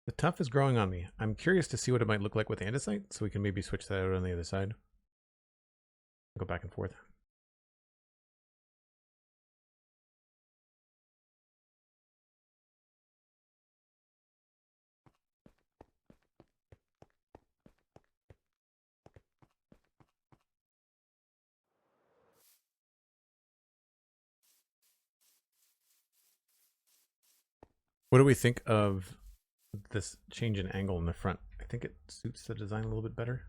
Speaker 1: The tuff is growing on me. I'm curious to see what it might look like with andesite, so we can maybe switch that out on the other side. Go back and forth. What do we think of this change in angle in the front? I think it suits the design a little bit better.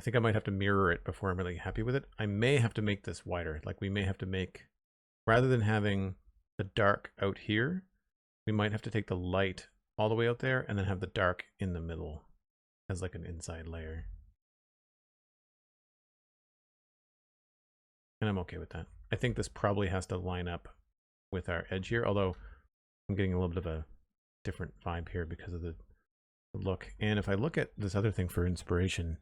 Speaker 1: I think I might have to mirror it before I'm really happy with it. I may have to make this wider. Like we may have to make, rather than having the dark out here, we might have to take the light all the way out there and then have the dark in the middle as like an inside layer. And I'm okay with that. I think this probably has to line up with our edge here, although I'm getting a little bit of a different vibe here because of the look. And if I look at this other thing for inspiration,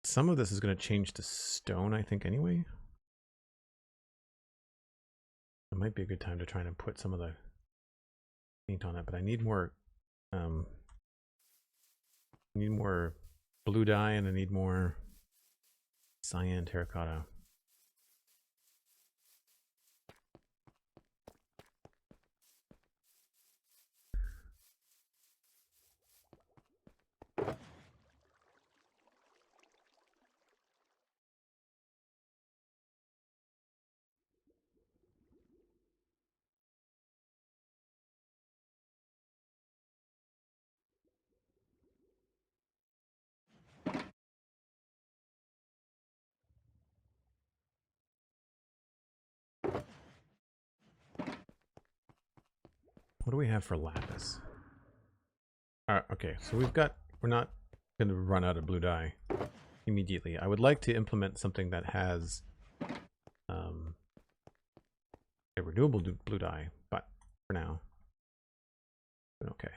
Speaker 1: some of this is going to change to stone, I think, anyway. It might be a good time to try and put some of the paint on it, but I need more blue dye, and I need more cyan terracotta. What do we have for lapis? Okay, so we're not going to run out of blue dye immediately. I would like to implement something that has a renewable blue dye, but for now, okay.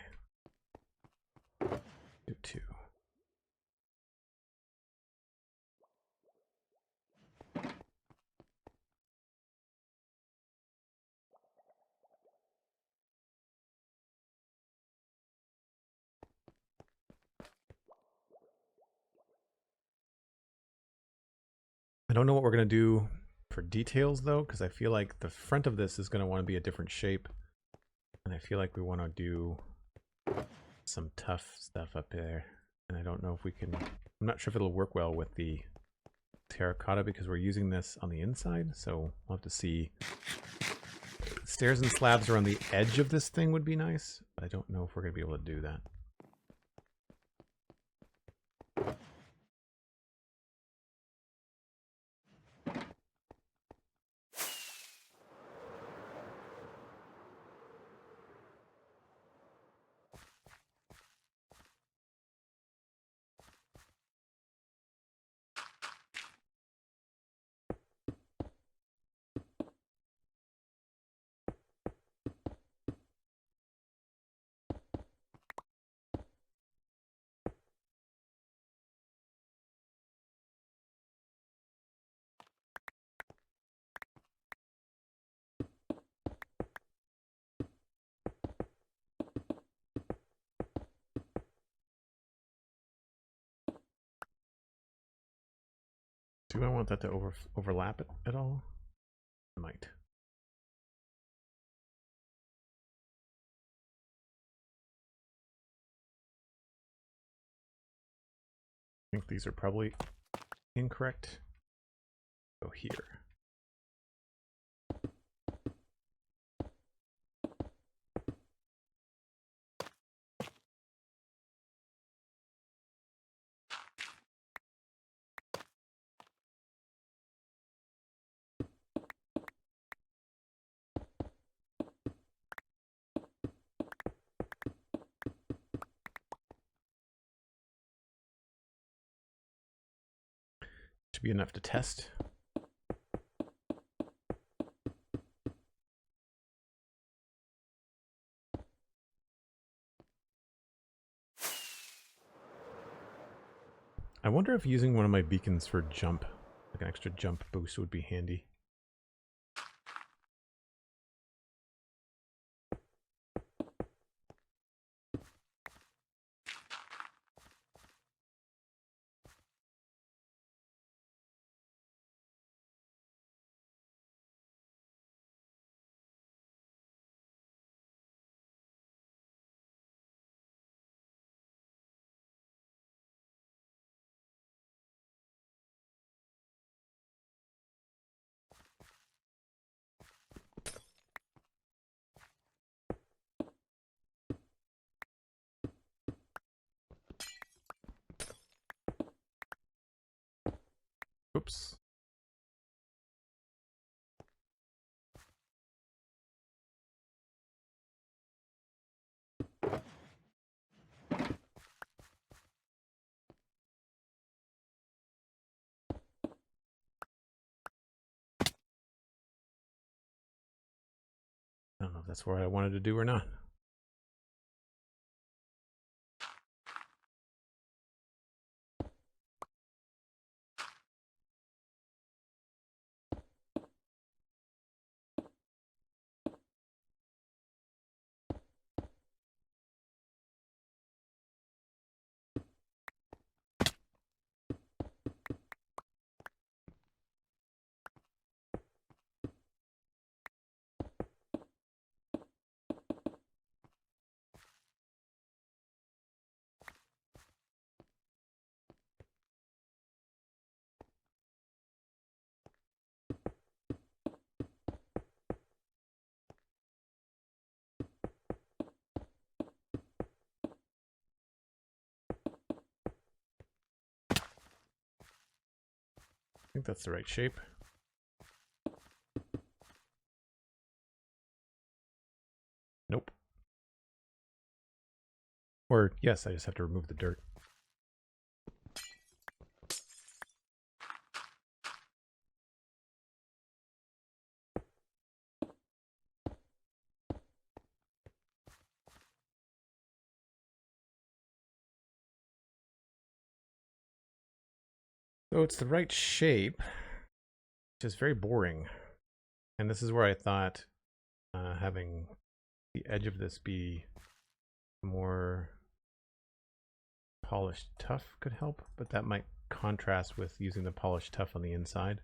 Speaker 1: Do 2. I don't know what we're going to do for details though, because I feel like the front of this is going to want to be a different shape. And I feel like we want to do some tough stuff up there. And I don't know if we can, I'm not sure if it'll work well with the terracotta because we're using this on the inside. So we'll have to see. Stairs and slabs around the edge of this thing would be nice, but I don't know if we're going to be able to do that. Do I want that to overlap it at all? I might. I think these are probably incorrect. Go here. Should be enough to test. I wonder if using one of my beacons for jump, like an extra jump boost, would be handy. I don't know if that's what I wanted to do or not. I think that's the right shape. Nope. Or yes, I just have to remove the dirt. So it's the right shape, which is very boring. And this is where I thought having the edge of this be more polished tough could help, but that might contrast with using the polished tough on the inside.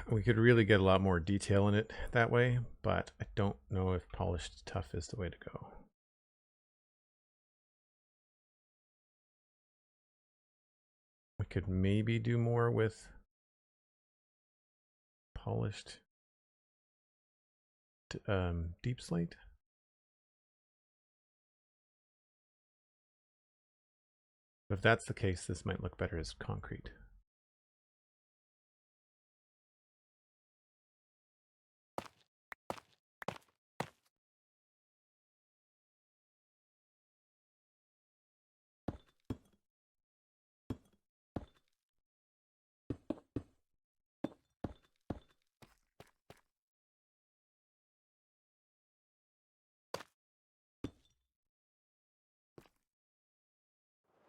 Speaker 1: We could really get a lot more detail in it that way, but I don't know if polished tough is the way to go. We could maybe do more with polished deep slate. But if that's the case, this might look better as concrete.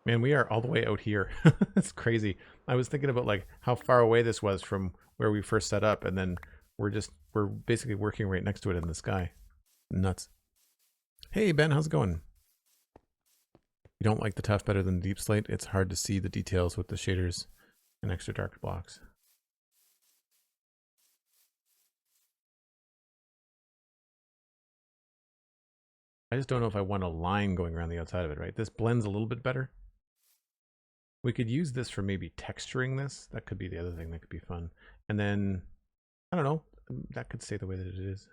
Speaker 1: Man, we are all the way out here. That's crazy. I was thinking about like how far away this was from where we first set up, and then we're basically working right next to it in the sky. Nuts. Hey Ben, how's it going? You don't like the tough better than the deep slate? It's hard to see the details with the shaders and extra dark blocks. I just don't know if I want a line going around the outside of it, right? This blends a little bit better. We could use this for maybe texturing this. That could be the other thing that could be fun. And then, I don't know, that could stay the way that it is.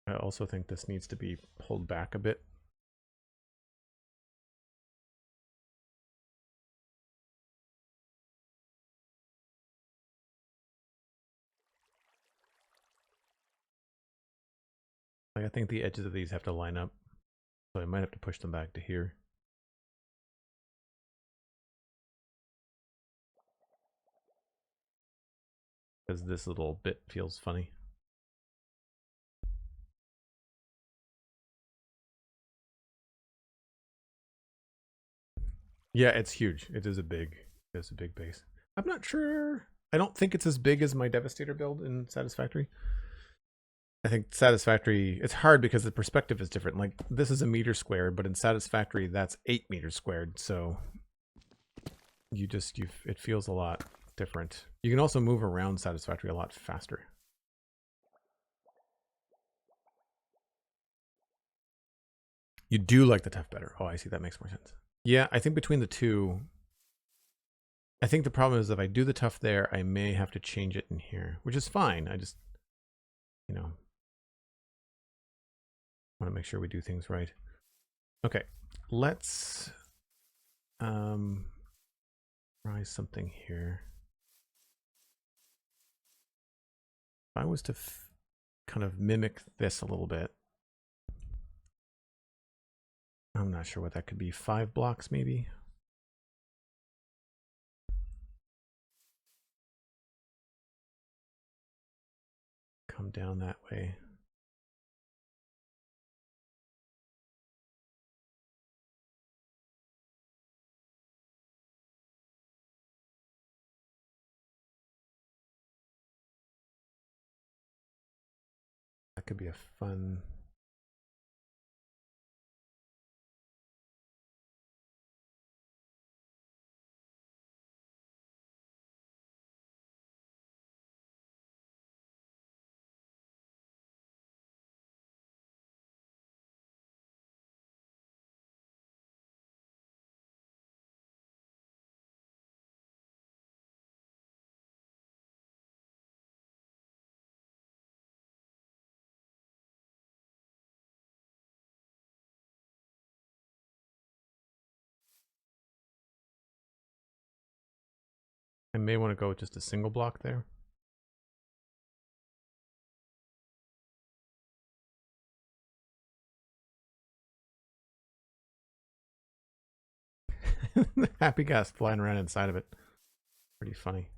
Speaker 1: I also think this needs to be pulled back a bit. Like I think the edges of these have to line up. So I might have to push them back to here. Because this little bit feels funny. Yeah, it's huge. It is a big base. I'm not sure. I don't think it's as big as my Devastator build in Satisfactory. I think Satisfactory, it's hard because the perspective is different. Like this is a meter squared, but in Satisfactory that's 8 meters squared. So it feels a lot different. You can also move around Satisfactory a lot faster. You do like the tough better. Oh, I see. That makes more sense. Yeah, I think between the two, I think the problem is if I do the tough there, I may have to change it in here, which is fine. I just, you know, want to make sure we do things right. Okay, let's try something here. If I was to kind of mimic this a little bit, I'm not sure what that could be. 5 blocks maybe. Come down that way. That could be a fun. I may want to go with just a single block there. Happy gas flying around inside of it. Pretty funny.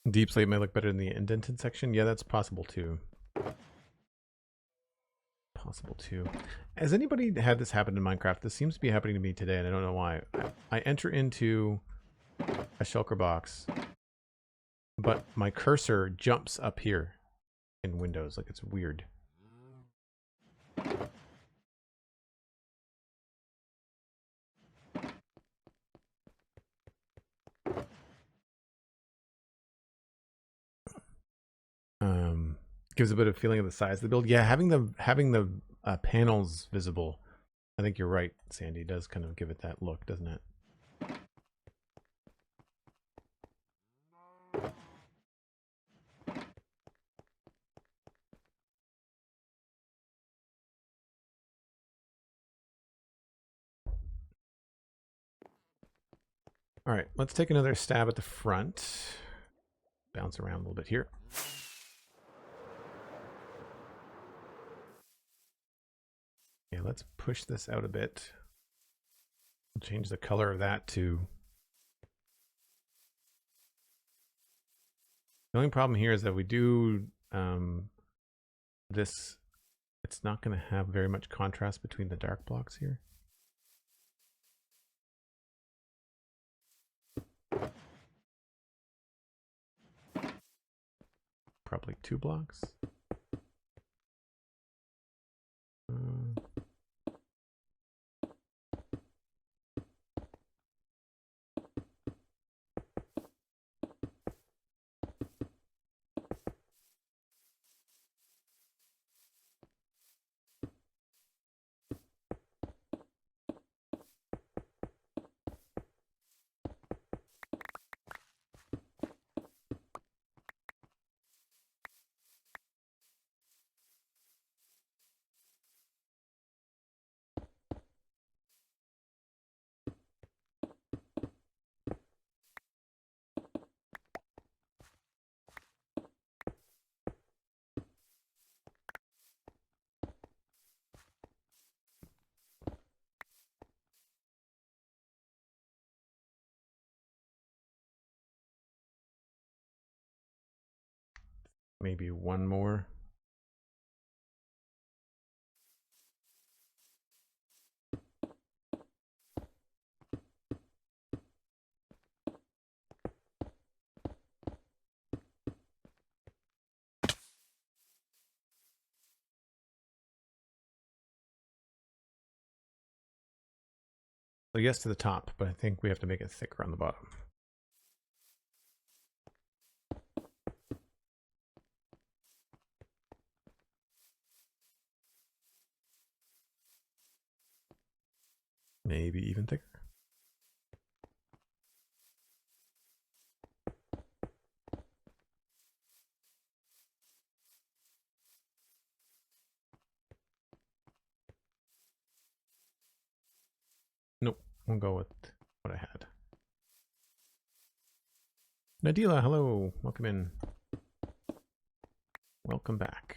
Speaker 1: Deep slate may look better in the indented section. Yeah, that's possible too. Possible too. Has anybody had this happen in Minecraft? This seems to be happening to me today, and I don't know why. I enter into a shulker box, but my cursor jumps up here in Windows. Like, it's weird. Gives a bit of feeling of the size of the build. Yeah, having the panels visible, I think you're right, Sandy, does kind of give it that look, doesn't it? All right, let's take another stab at the front. Bounce around a little bit here. Yeah, let's push this out a bit. We'll change the color of that to... The only problem here is that we do this, it's not going to have very much contrast between the dark blocks here. Probably 2 blocks. Maybe one more. So yes to the top, but I think we have to make it thicker on the bottom. Maybe even thicker. Nope, we'll go with what I had. Nadila, hello, welcome in. Welcome back.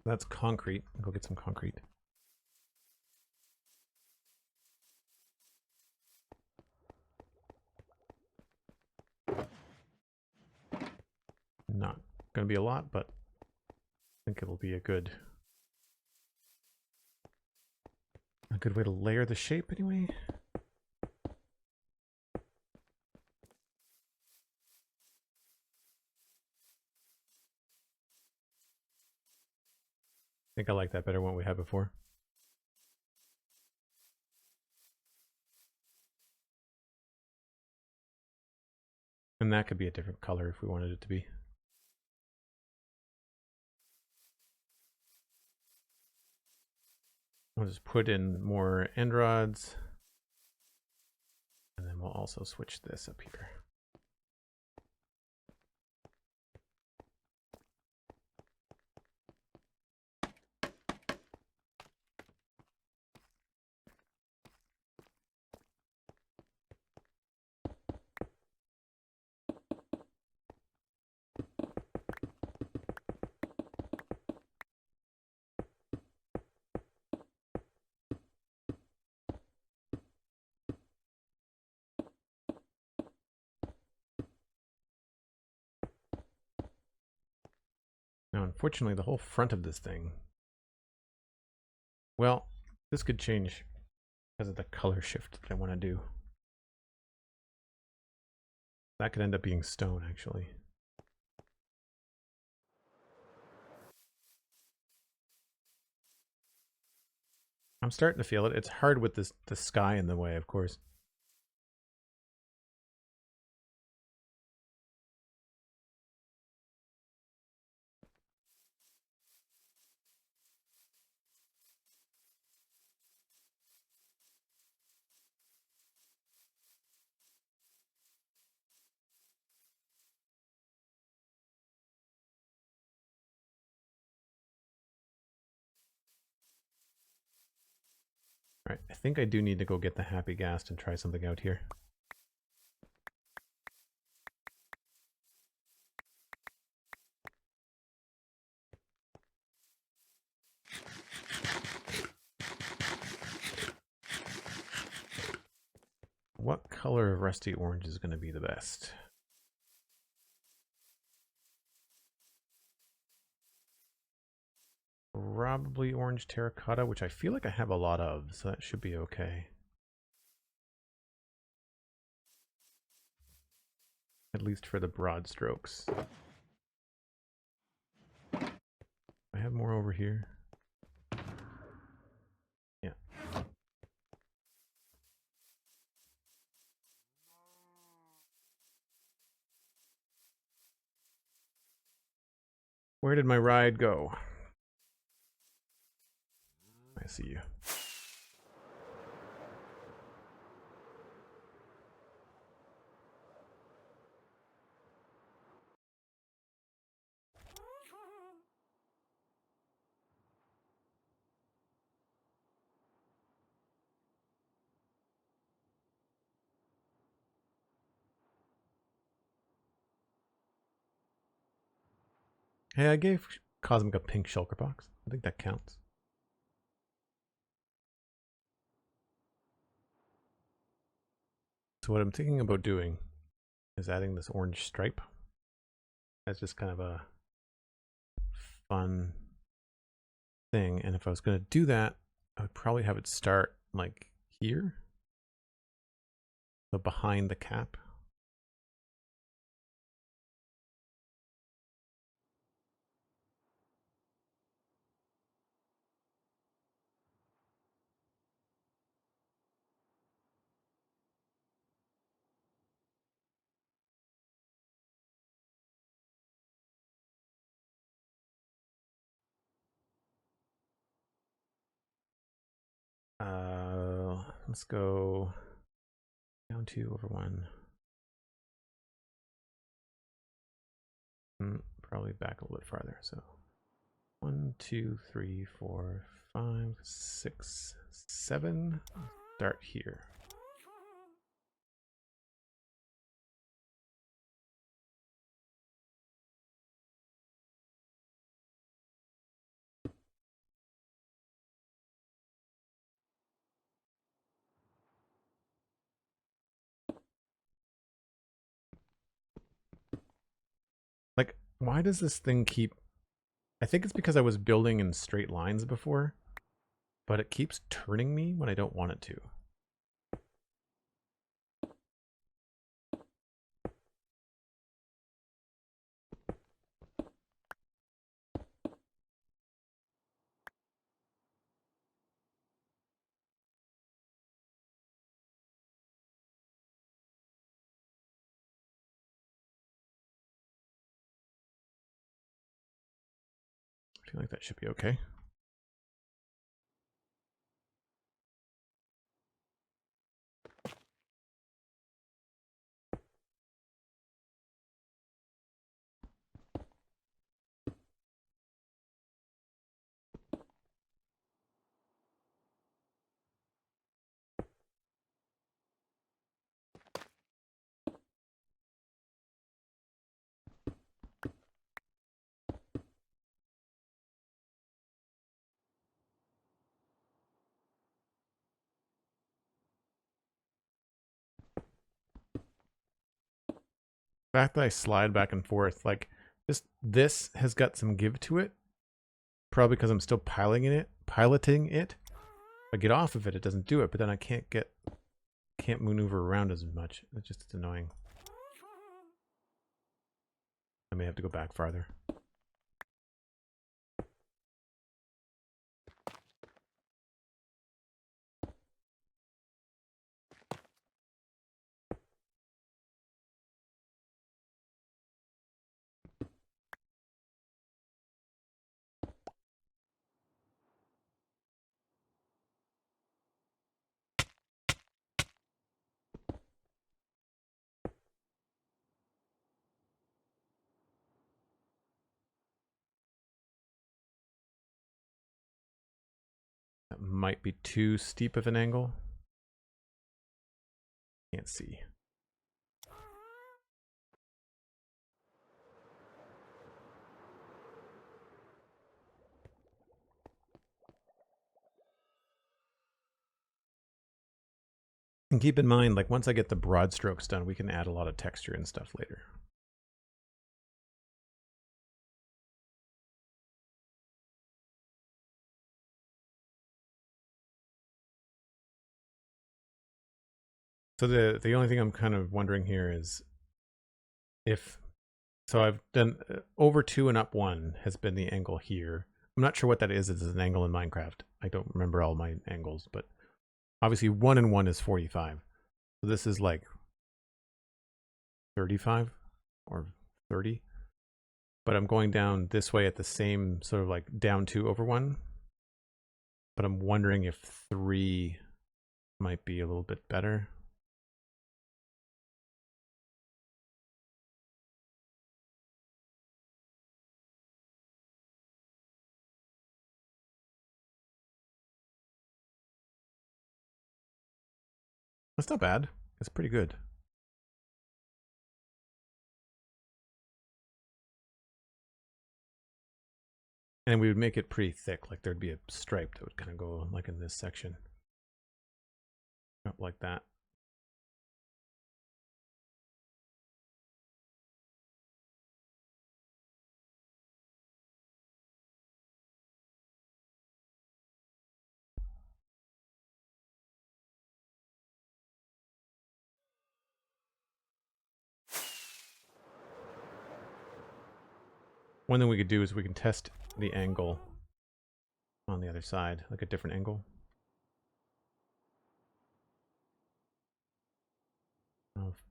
Speaker 1: That's concrete. I'll go get some concrete. Not going to be a lot, but I think it'll be a good way to layer the shape anyway. I think I like that better than what we had before. And that could be a different color if we wanted it to be. We'll just put in more end rods. And then we'll also switch this up here. Now, unfortunately, the whole front of this thing, well, this could change because of the color shift that I want to do. That could end up being stone, actually. I'm starting to feel it. It's hard with this, the sky in the way, of course. All right, I think I do need to go get the happy ghast and try something out here. What color of rusty orange is going to be the best? Probably orange terracotta, which I feel like I have a lot of, so that should be okay. At least for the broad strokes. I have more over here. Yeah. Where did my ride go? I see you. Hey, I gave Cosmic a pink shulker box. I think that counts. So what I'm thinking about doing is adding this orange stripe. That's just kind of a fun thing. And if I was going to do that, I would probably have it start like here. So behind the cap. Let's go down 2 over 1. Probably back a little bit farther. So 1, 2, 3, 4, 5, 6, 7. Start here. Like, why does this thing keep... I think it's because I was building in straight lines before, but it keeps turning me when I don't want it to. I feel like that should be okay. The fact that I slide back and forth, like, just this has got some give to it. Probably because I'm still piloting it. If I get off of it, it doesn't do it, but then I can't maneuver around as much. It's annoying. I may have to go back farther. That might be too steep of an angle. Can't see. And keep in mind, like, once I get the broad strokes done, we can add a lot of texture and stuff later. So the only thing I'm kind of wondering here is if, so I've done over 2 and up 1 has been the angle here. I'm not sure what that is as an angle in Minecraft. I don't remember all my angles, but obviously 1 and 1 is 45. So this is like 35 or 30. But I'm going down this way at the same sort of like down 2 over 1. But I'm wondering if 3 might be a little bit better. That's not bad. It's pretty good. And we would make it pretty thick, like there'd be a stripe that would kind of go like in this section. Up like that. One thing we could do is we can test the angle on the other side, like a different angle.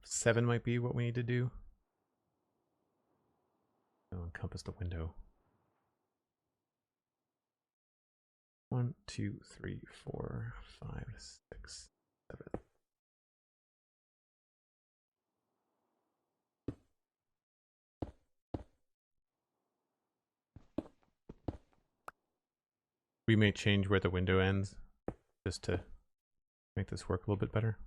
Speaker 1: 7 might be what we need to do. So encompass the window. 1, 2, 3, 4, 5, 6, 7. We may change where the window ends just to make this work a little bit better.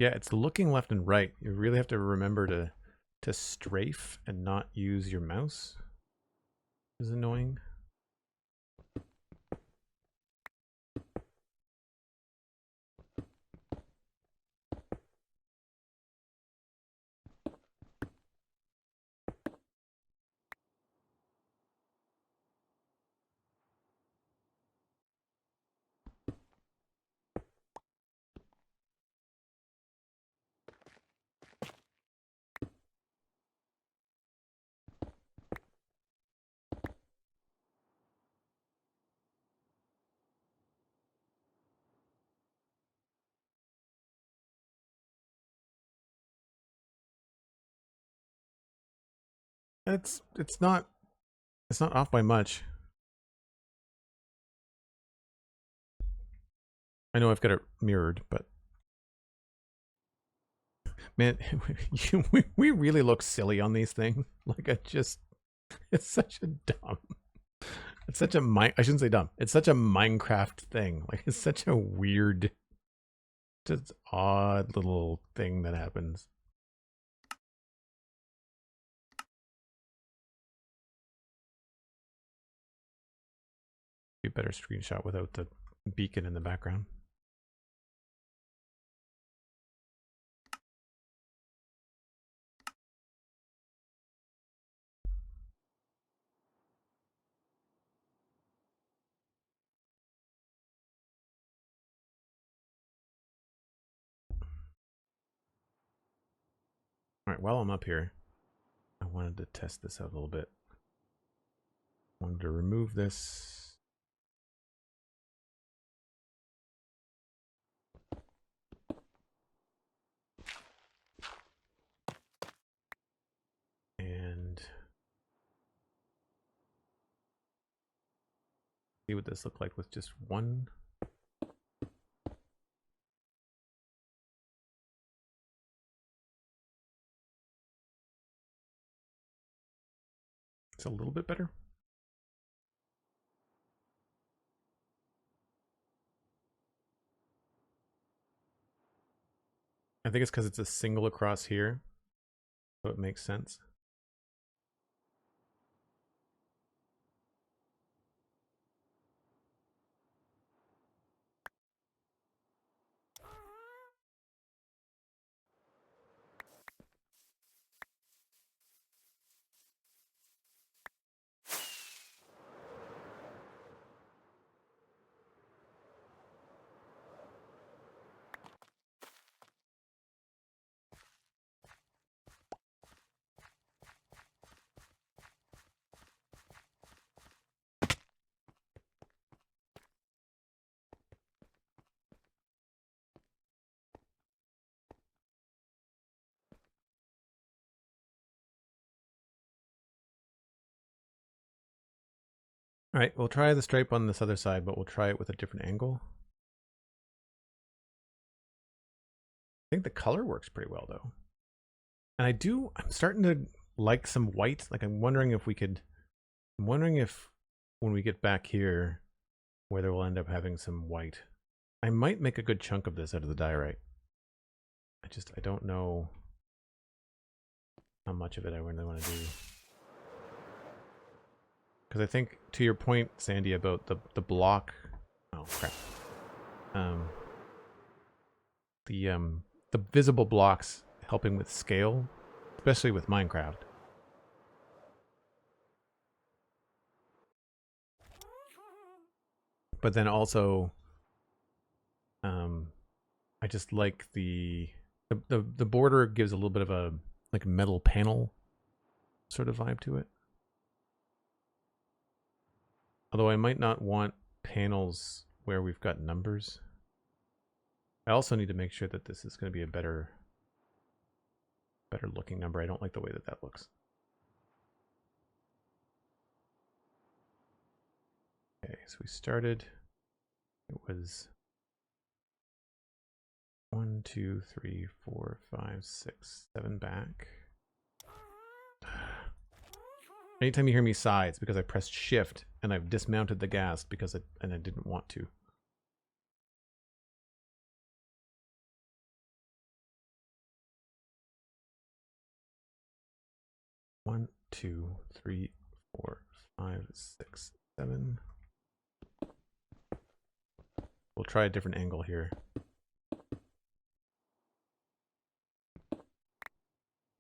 Speaker 1: Yeah, it's looking left and right. You really have to remember to strafe and not use your mouse. Is annoying. It's not off by much. I know I've got it mirrored, but man, we really look silly on these things. Like it's such a dumb. It's such a I shouldn't say dumb. It's such a Minecraft thing. Like it's such a weird, just odd little thing that happens. Be a better screenshot without the beacon in the background. All right, while I'm up here, I wanted to test this out a little bit. I wanted to remove this. And see what this looked like with just one. It's a little bit better. I think it's because it's a single across here, so it makes sense. All right, we'll try the stripe on this other side, but we'll try it with a different angle. I think the color works pretty well though. And I'm starting to like some white. Like I'm wondering if when we get back here, whether we'll end up having some white. I might make a good chunk of this out of the diorite. I don't know how much of it I really want to do. Because I think, to your point, Sandy, about the block... Oh, crap. The visible blocks helping with scale, especially with Minecraft. But then also, I just like the border gives a little bit of a like metal panel sort of vibe to it. Although I might not want panels where we've got numbers. I also need to make sure that this is going to be a better looking number. I don't like the way that looks. Okay, so we started. It was 1, 2, 3, 4, 5, 6, 7 back. Anytime you hear me sigh, it's because I pressed shift and I've dismounted the gas because I didn't want to. One, 2, 3, 4, 5, 6, 7. We'll try a different angle here.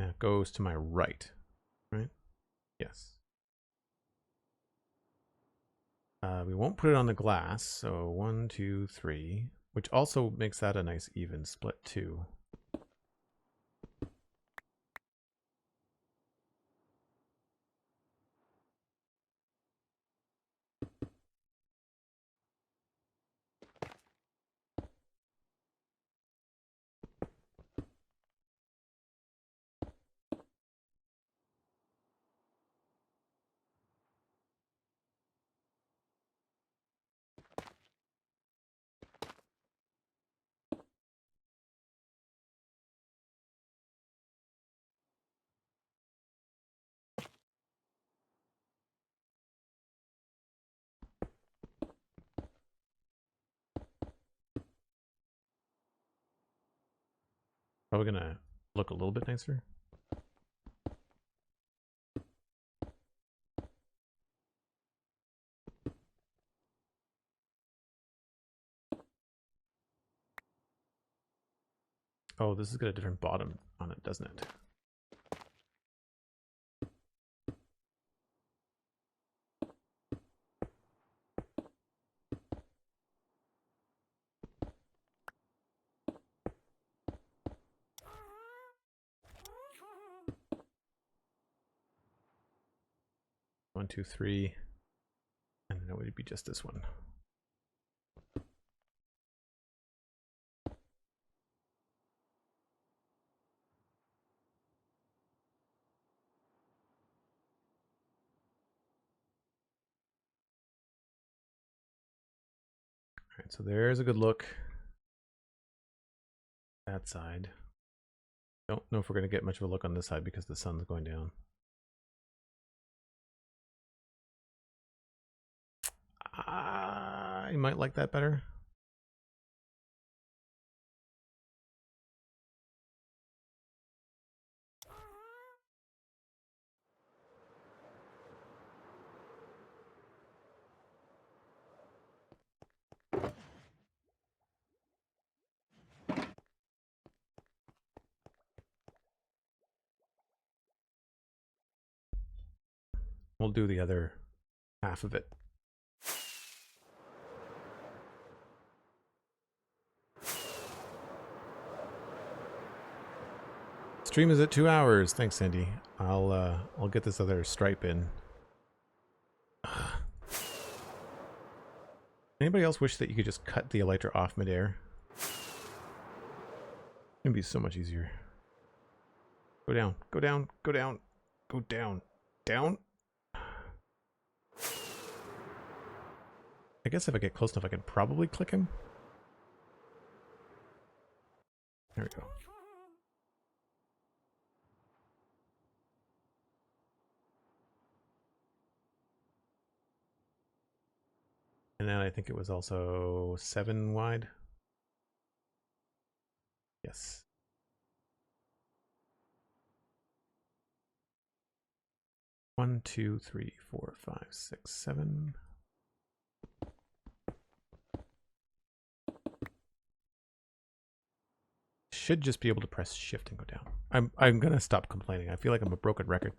Speaker 1: And it goes to my right, right? Yes. We won't put it on the glass, so 1, 2, 3, which also makes that a nice even split too. Probably gonna look a little bit nicer. Oh, this has got a different bottom on it, doesn't it? One, 2, 3, and then it would be just this one. All right, so there's a good look. That side. Don't know if we're going to get much of a look on this side because the sun's going down. I might like that better. We'll do the other half of it. Stream is at 2 hours. Thanks, Sandy. I'll get this other stripe in. Anybody else wish that you could just cut the elytra off midair? It'd be so much easier. Go down, go down, go down, go down, down. I guess if I get close enough, I can probably click him. There we go. And then I think it was also 7 wide. Yes. One, two, three, 4, 5, 6, 7. Should just be able to press shift and go down. I'm gonna stop complaining. I feel like I'm a broken record.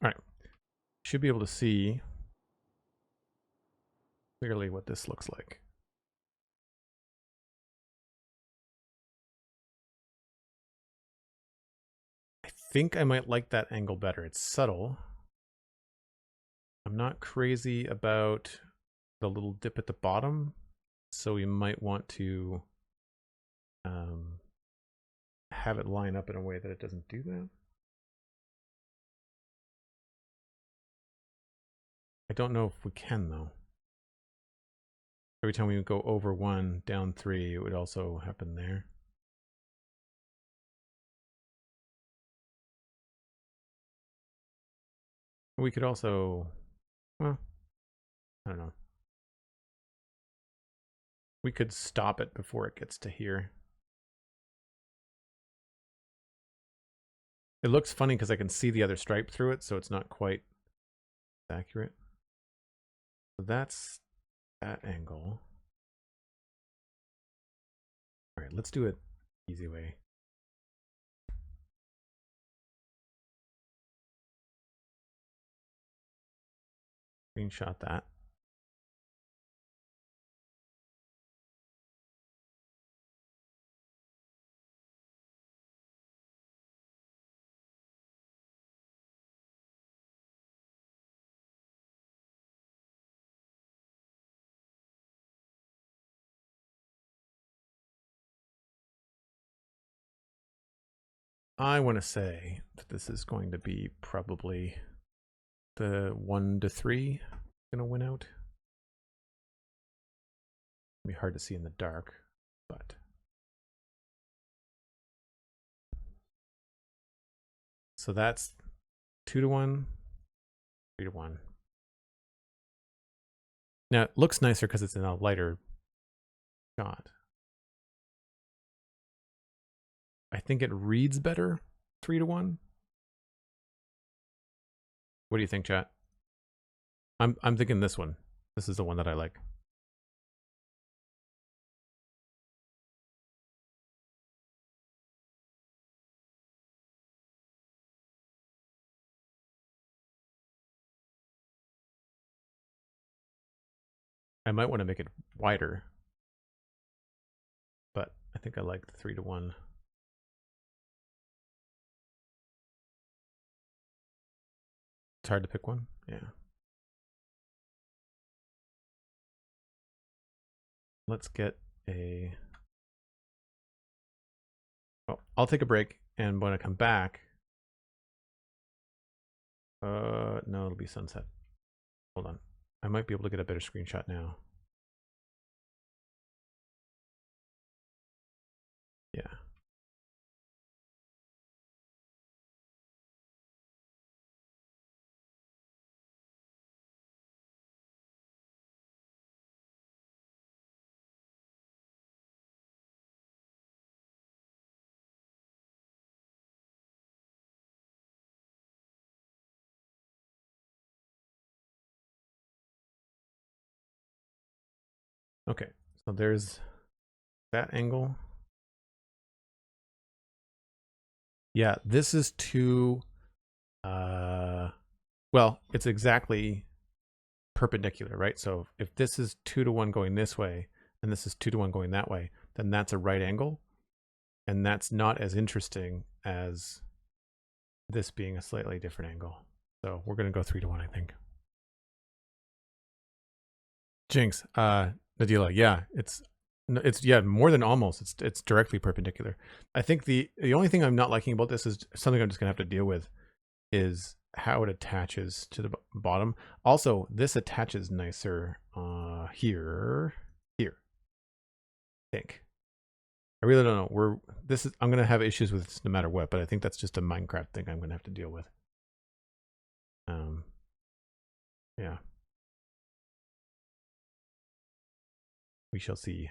Speaker 1: All right. Should be able to see clearly what this looks like. I think I might like that angle better. It's subtle. I'm not crazy about the little dip at the bottom, so we might want to have it line up in a way that it doesn't do that. I don't know if we can, though. Every time we go over 1, down 3, it would also happen there. We could also, well, I don't know. We could stop it before it gets to here. It looks funny because I can see the other stripe through it, so it's not quite accurate. So that's that angle. All right, let's do it easy way. Screenshot that. I want to say that this is going to be probably the 1 to 3 gonna win out. It'll be hard to see in the dark, but so that's 2 to 1, 3 to 1. Now it looks nicer because it's in a lighter shot. I think it reads better 3 to 1. What do you think, chat? I'm thinking this one. This is the one that I like. I might want to make it wider, but I think I like the 3 to 1. It's hard to pick one. Yeah. Let's get a... Oh, I'll take a break, and when I come back... no, it'll be sunset. Hold on. I might be able to get a better screenshot now. Yeah. Okay, so there's that angle. Yeah, this is too, well, it's exactly perpendicular, right? So if this is 2 to 1 going this way, and this is 2 to 1 going that way, then that's a right angle. And that's not as interesting as this being a slightly different angle. So we're going to go 3 to 1, I think. Jinx, Nadila, yeah, it's yeah, more than almost. It's directly perpendicular. I think the only thing I'm not liking about this is something I'm just gonna have to deal with is how it attaches to the bottom. Also, this attaches nicer here. I think. I really don't know. I'm gonna have issues with this no matter what, but I think that's just a Minecraft thing I'm gonna have to deal with. Yeah. We shall see.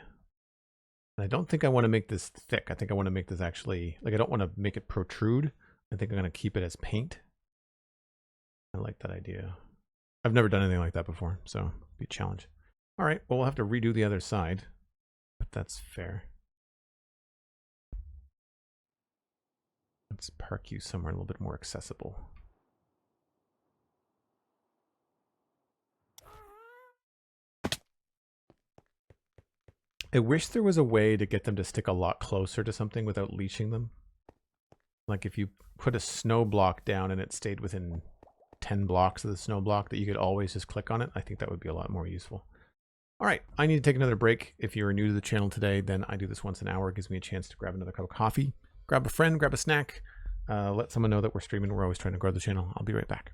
Speaker 1: And I don't think I want to make this thick. I think I want to make this actually, like, I don't want to make it protrude. I think I'm going to keep it as paint. I like that idea. I've never done anything like that before, so it'll be a challenge. All right, well, we'll have to redo the other side, but that's fair. Let's park you somewhere a little bit more accessible. I wish there was a way to get them to stick a lot closer to something without leashing them. Like if you put a snow block down and it stayed within 10 blocks of the snow block, that you could always just click on it. I think that would be a lot more useful. All right, I need to take another break. If you're new to the channel today, then I do this once an hour. It gives me a chance to grab another cup of coffee, grab a friend, grab a snack, let someone know that we're streaming. We're always trying to grow the channel. I'll be right back.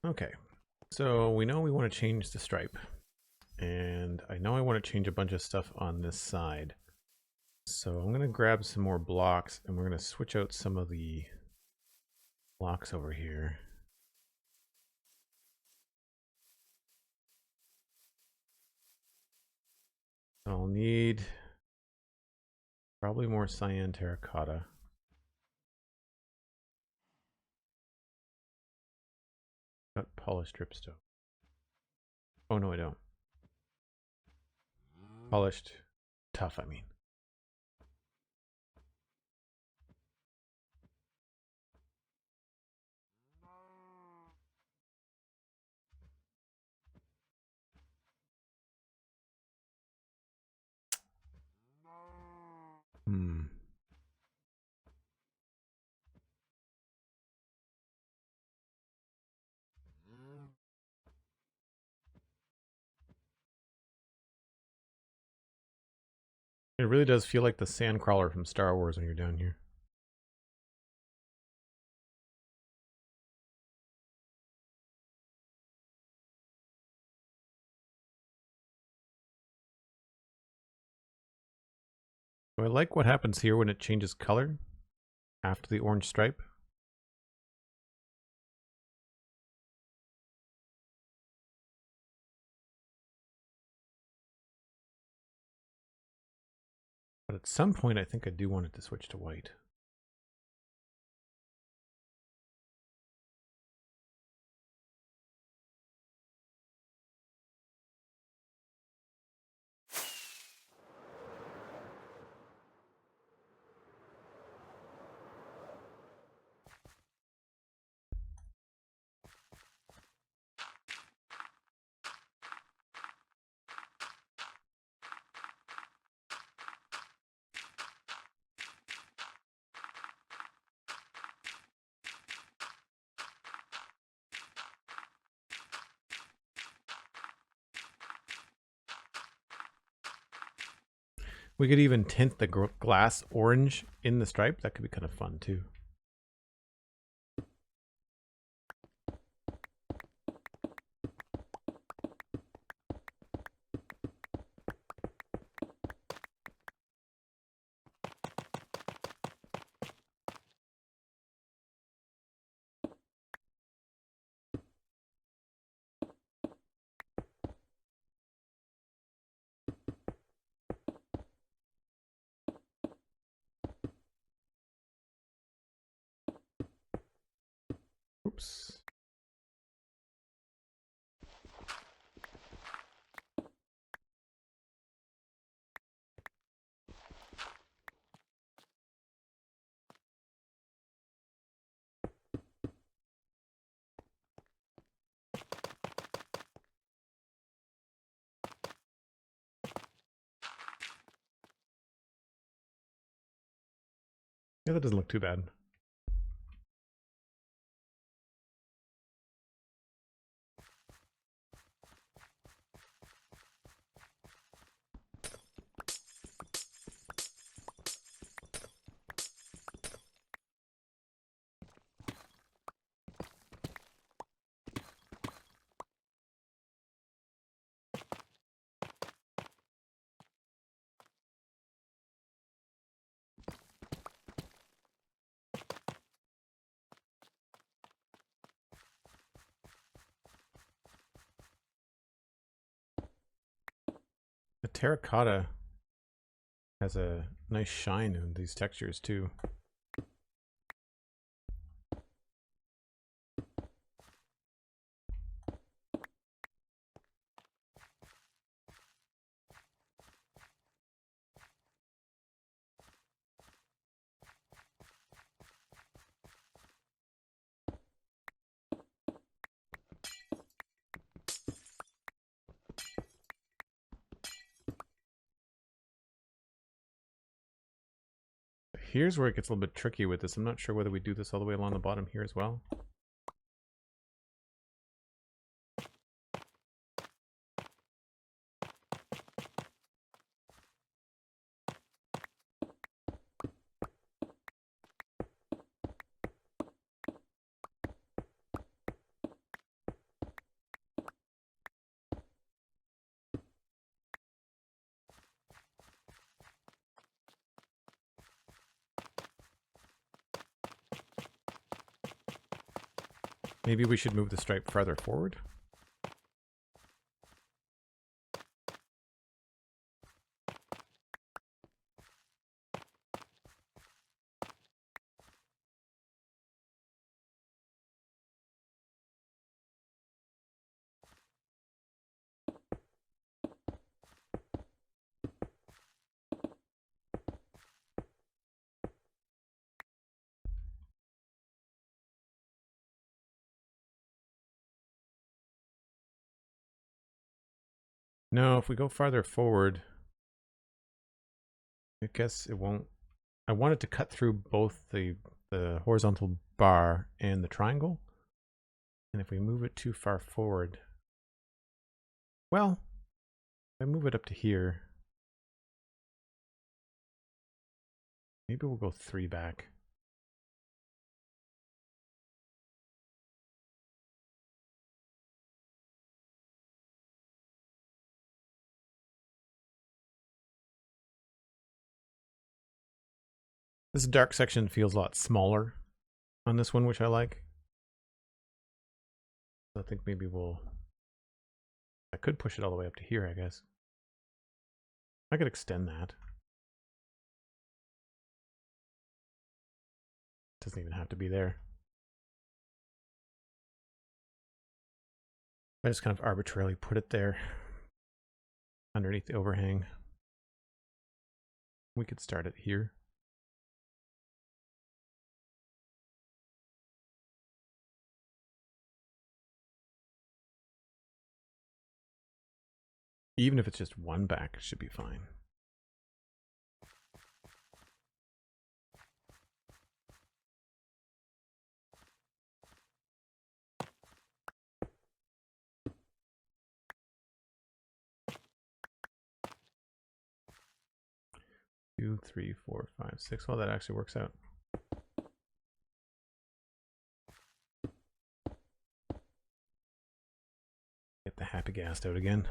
Speaker 1: Okay, so we know we want to change the stripe. And I know I want to change a bunch of stuff on this side. So I'm going to grab some more blocks and we're going to switch out some of the blocks over here. I'll need probably more cyan terracotta. Got polished dripstone. Oh no, I don't. Polished tough, I mean. It really does feel like the sandcrawler from Star Wars when you're down here. So I like what happens here when it changes color after the orange stripe. But at some point, I think I do want it to switch to white. We could even tint the glass orange in the stripe. That could be kind of fun too. Oops. Yeah, that doesn't look too bad. The terracotta has a nice shine in these textures too. Here's where it gets a little bit tricky with this. I'm not sure whether we do this all the way along the bottom here as well. Maybe we should move the stripe farther forward. No, if we go farther forward, I guess it won't. I want it to cut through both the horizontal bar and the triangle. And if we move it too far forward, well, if I move it up to here, maybe we'll go 3 back. This dark section feels a lot smaller on this one, which I like. So I think maybe I could push it all the way up to here, I guess. I could extend that. Doesn't even have to be there. I just kind of arbitrarily put it there underneath the overhang. We could start it here. Even if it's just 1 back, it should be fine. Two, 3, 4, 5, 6. Well, that actually works out. Get the happy gas out again.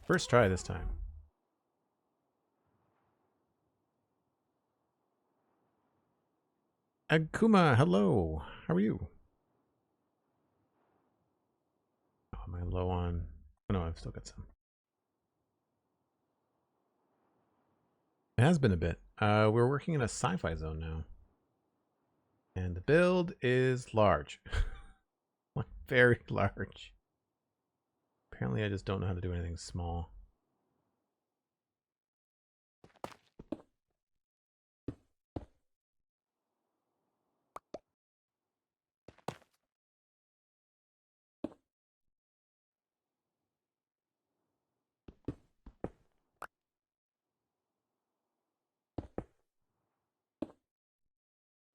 Speaker 1: First try this time. Agkuma, hello. How are you? Oh, am I low on? Oh, no, I've still got some. It has been a bit. We're working in a sci-fi zone now. And the build is large. Like, very large. Apparently I just don't know how to do anything small.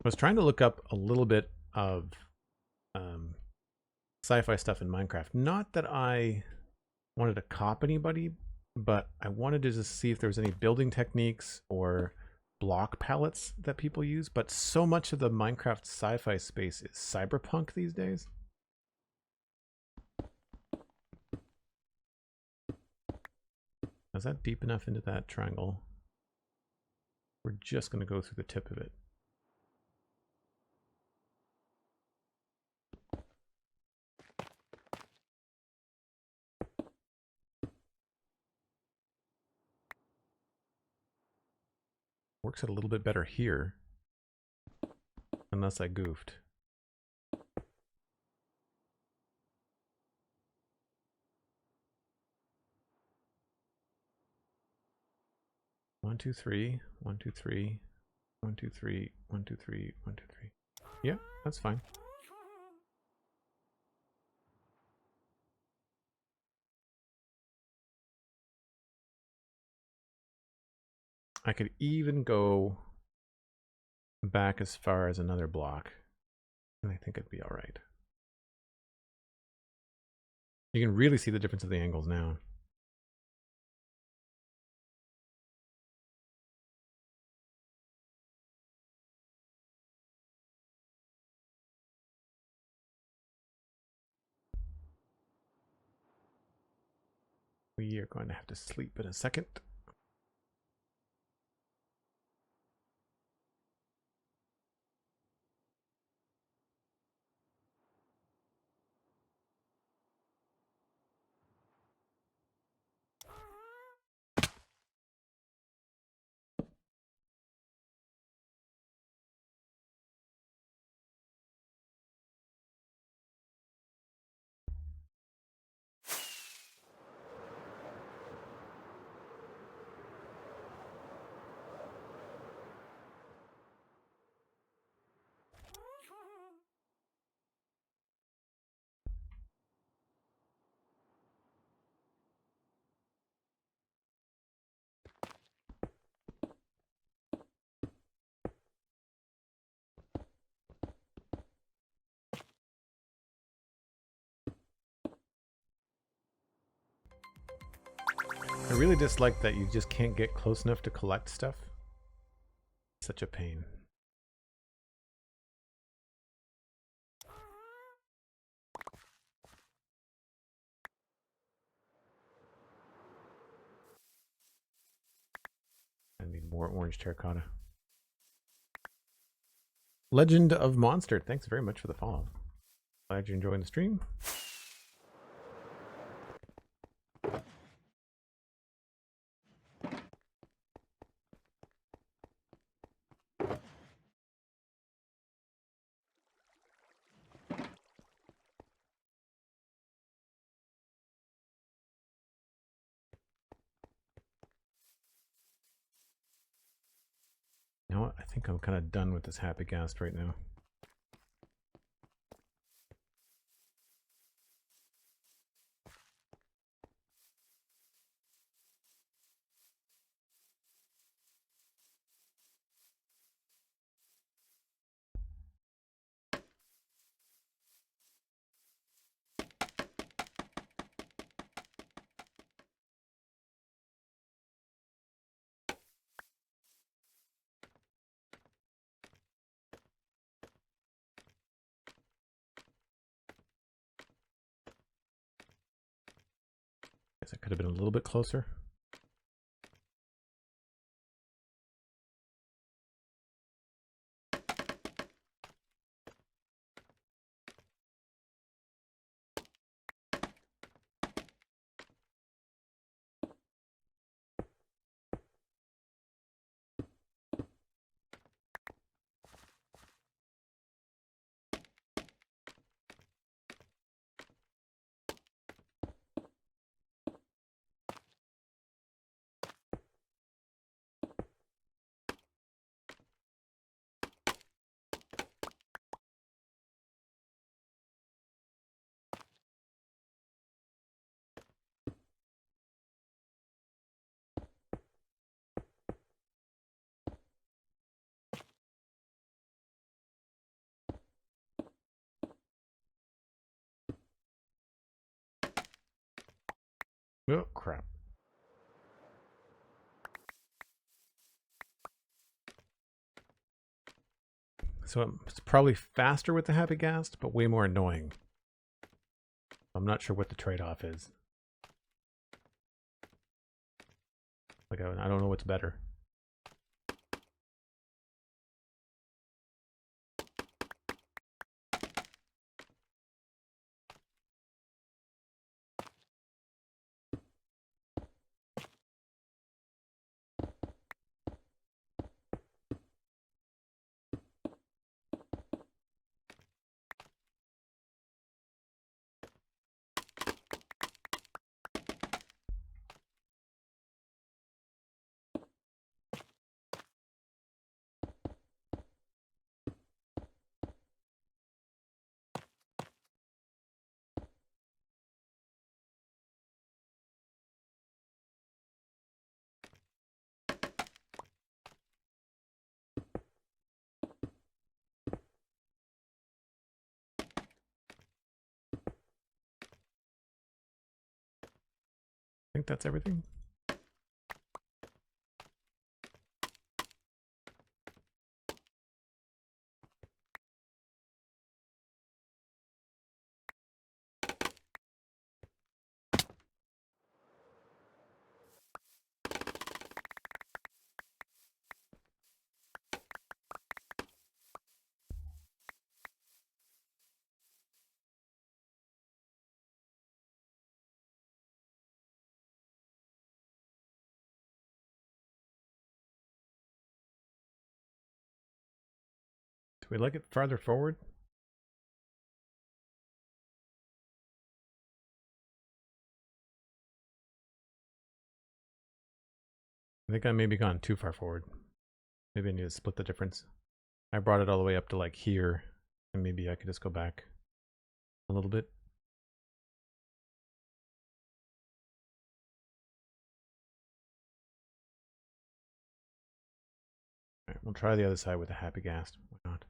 Speaker 1: I was trying to look up a little bit of sci-fi stuff in Minecraft. Not that I wanted to cop anybody, but I wanted to just see if there was any building techniques or block palettes that people use. But so much of the Minecraft sci-fi space is cyberpunk these days. Is that deep enough into that triangle? We're just going to go through the tip of it. Works out a little bit better here, unless I goofed. One, two, three, 1, 2, 3, 1, 2, 3, 1, 2, 3, 1, 2, 3. Yeah, that's fine. I could even go back as far as another block, and I think it'd be all right. You can really see the difference of the angles now. We are going to have to sleep in a second. I really dislike that you just can't get close enough to collect stuff. Such a pain. I need more orange terracotta. Legend of Monster, thanks very much for the follow. Glad you're enjoying the stream. You know what? I think I'm kind of done with this happy ghast right now. Guess I could have been a little bit closer. Oh, crap. So it's probably faster with the Happy Ghast, but way more annoying. I'm not sure what the trade-off is. Like, I don't know what's better. I think that's everything. Do we like it farther forward? I think I maybe gone too far forward. Maybe I need to split the difference. I brought it all the way up to like here, and maybe I could just go back a little bit. All right, we'll try the other side with the Happy Ghast. Why not?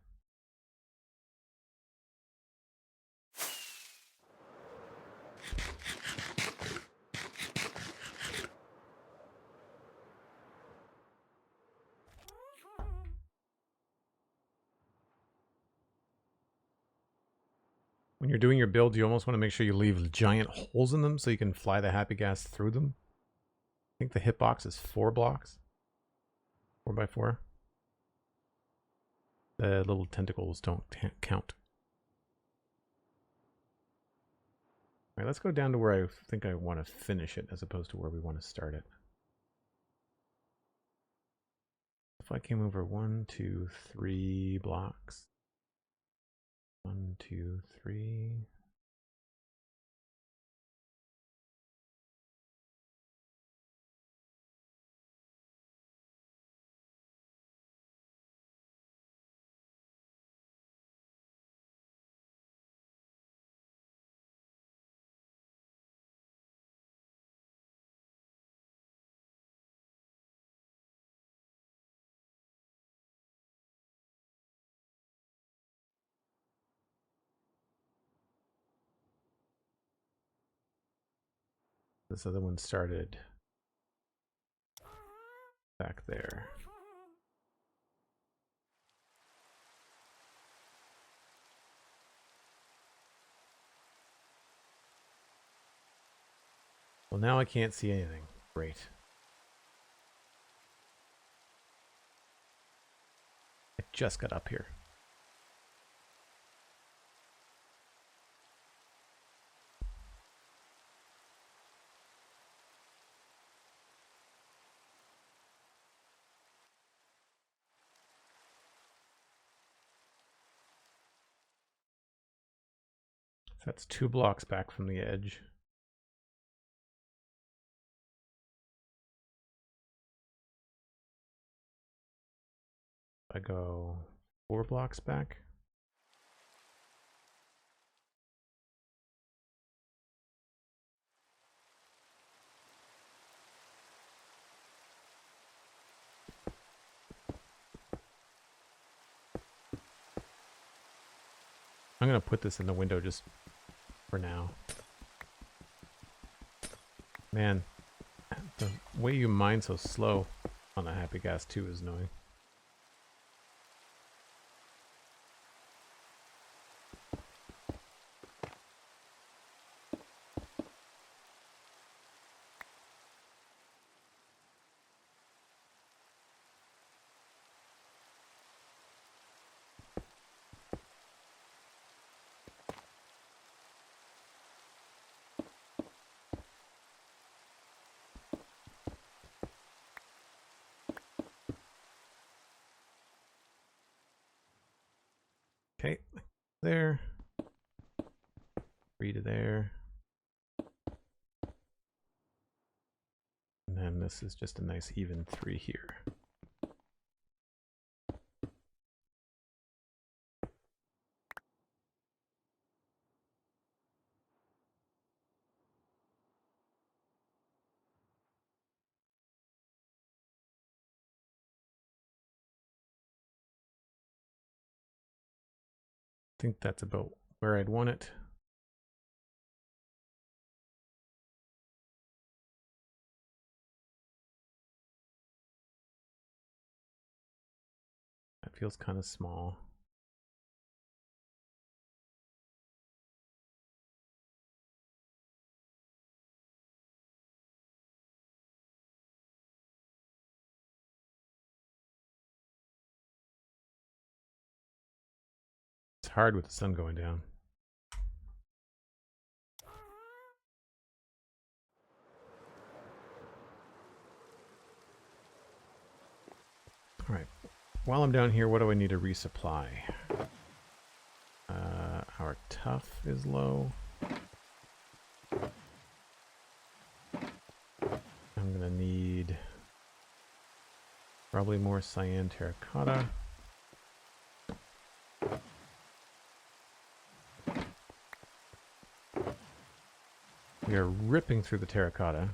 Speaker 1: When you're doing your build, you almost want to make sure you leave giant holes in them so you can fly the Happy Ghast through them. I think the hitbox is 4 blocks. 4x4. The little tentacles don't count. All right, let's go down to where I think I want to finish it as opposed to where we want to start it. If I came over 1, 2, 3 blocks. 1, 2, 3. This other one started back there. Well, now I can't see anything. Great. I just got up here. That's 2 blocks back from the edge. I go 4 blocks back. I'm going to put this in the window just for now. Man, the way you mine so slow on a Happy Gas 2 is annoying. Okay, there. 3 to there. And then this is just a nice even 3 here. I think that's about where I'd want it. That feels kind of small. It's hard with the sun going down. All right. While I'm down here, what do I need to resupply? Our tough is low. I'm gonna need probably more cyan terracotta. We are ripping through the terracotta.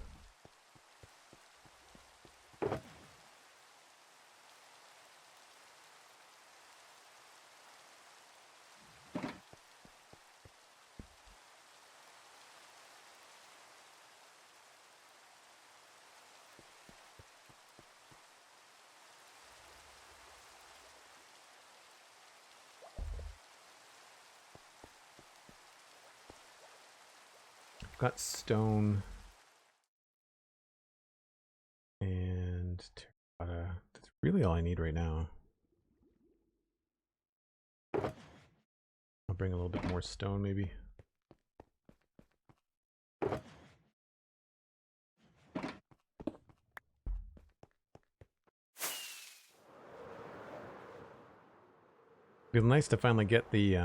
Speaker 1: Got stone and terracotta. That's really all I need right now. I'll bring a little bit more stone maybe. It'd be nice to finally get the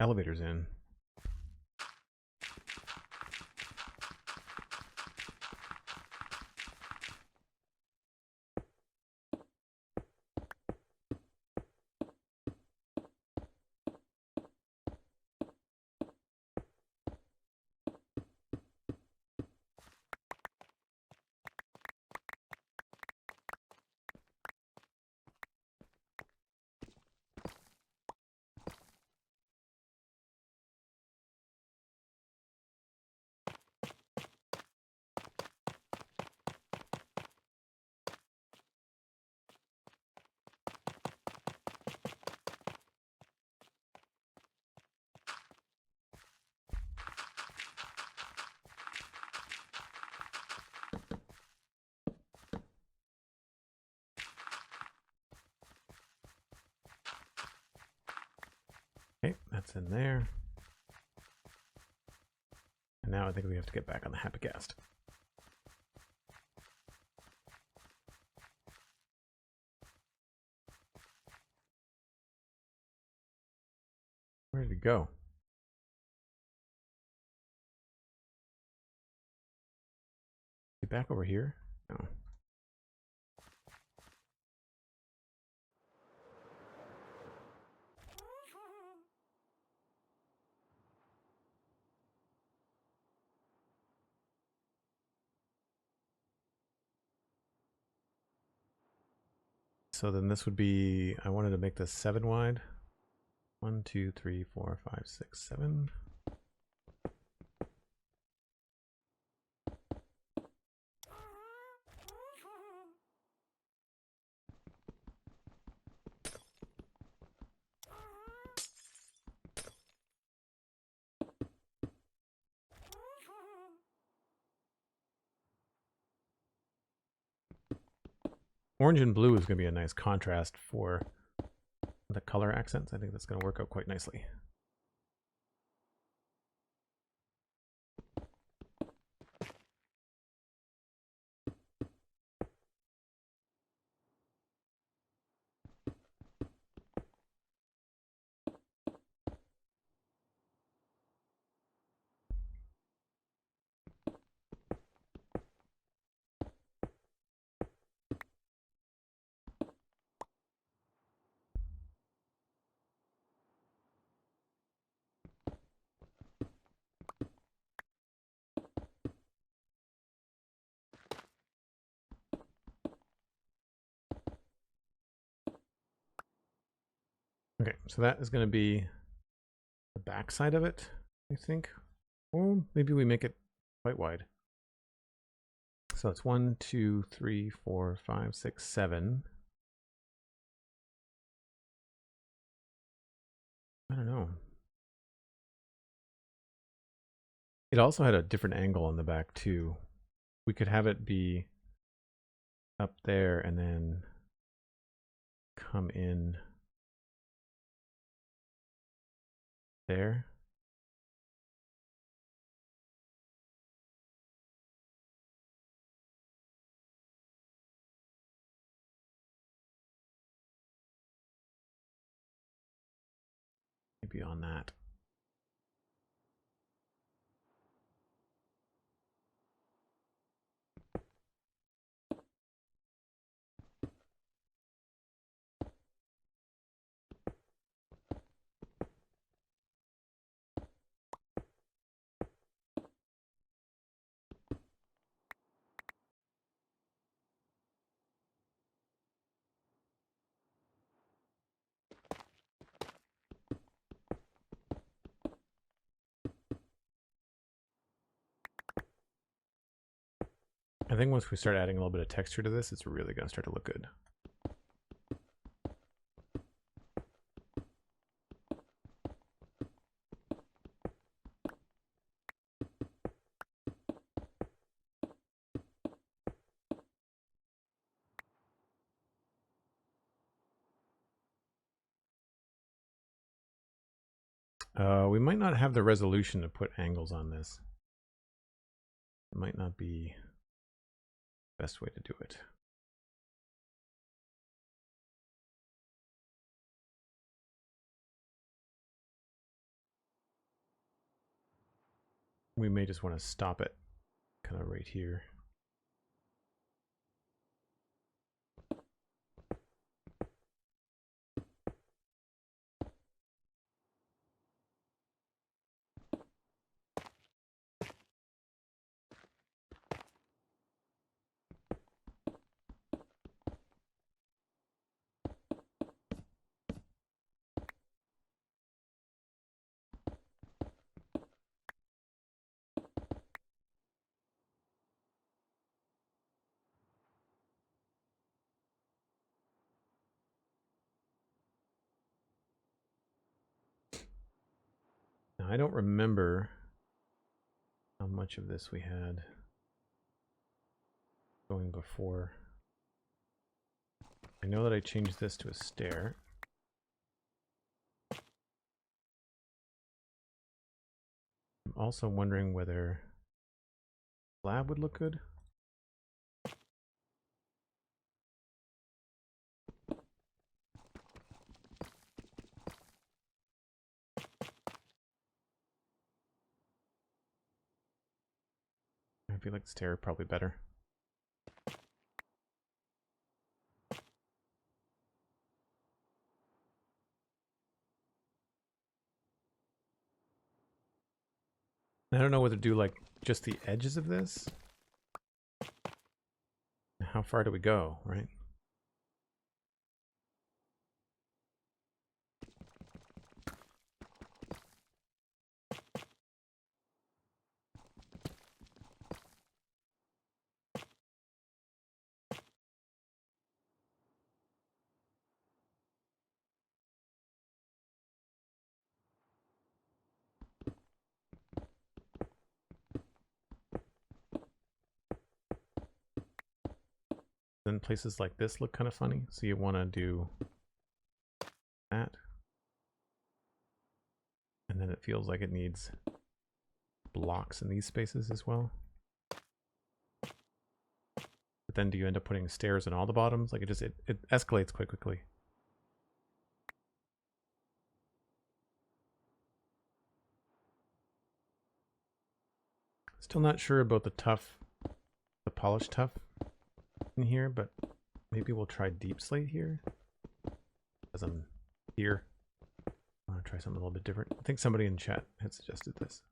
Speaker 1: elevators in. Okay, that's in there. And now I think we have to get back on the Happycast. Where did it go? Get back over here? No. So then this would be, I wanted to make this 7 wide. 1, 2, 3, 4, 5, 6, 7. Orange and blue is going to be a nice contrast for the color accents. I think that's going to work out quite nicely. Okay, so that is going to be the back side of it, I think. Or maybe we make it quite wide. So it's 1, 2, 3, 4, 5, 6, 7. I don't know. It also had a different angle on the back too. We could have it be up there and then come in there. Maybe on that. I think once we start adding a little bit of texture to this, it's really going to start to look good. We might not have the resolution to put angles on this. It might not be the best way to do it. We may just want to stop it kind of right here. Now, I don't remember how much of this we had going before. I know that I changed this to a stair. I'm also wondering whether slab would look good. I feel like stair probably better. I don't know whether to do like just the edges of this. How far do we go, right? Then places like this look kind of funny, so you want to do that. And then it feels like it needs blocks in these spaces as well. But then do you end up putting stairs in all the bottoms? Like it escalates quite quickly. Still not sure about the polished tuff in here, but maybe we'll try deep slate here. As I'm here, I want to try something a little bit different. I think somebody in chat had suggested this.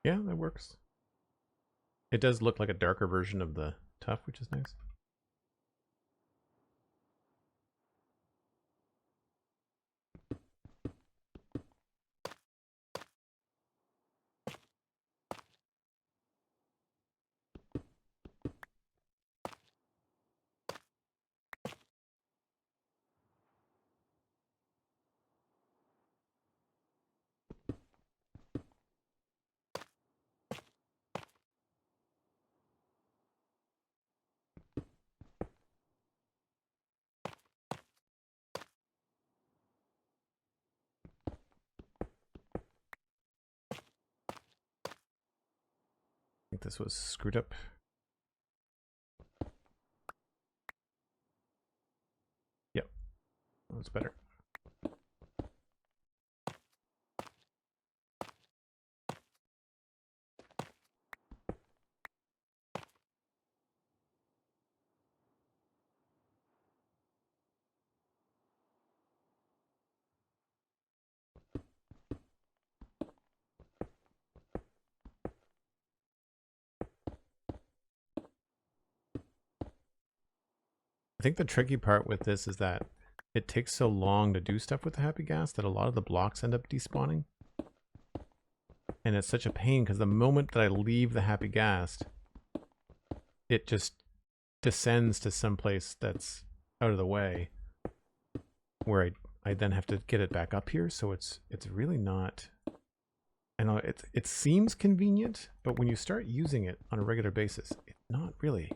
Speaker 1: Yeah, that works. It does look like a darker version of the tuff, which is nice. I think this was screwed up. Yep, that's better. I think the tricky part with this is that it takes so long to do stuff with the happy gas that a lot of the blocks end up despawning. And it's such a pain because the moment that I leave the happy gas, it just descends to some place that's out of the way where I then have to get it back up here. So it's really not, I know it seems convenient, but when you start using it on a regular basis, it's not really.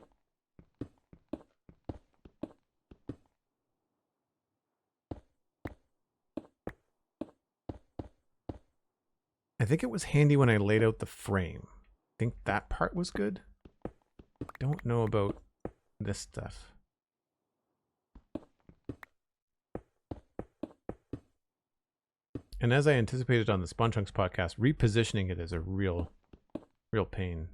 Speaker 1: I think it was handy when I laid out the frame. I think that part was good. Don't know about this stuff. And as I anticipated on the Spawn Chunks podcast, repositioning it is a real pain.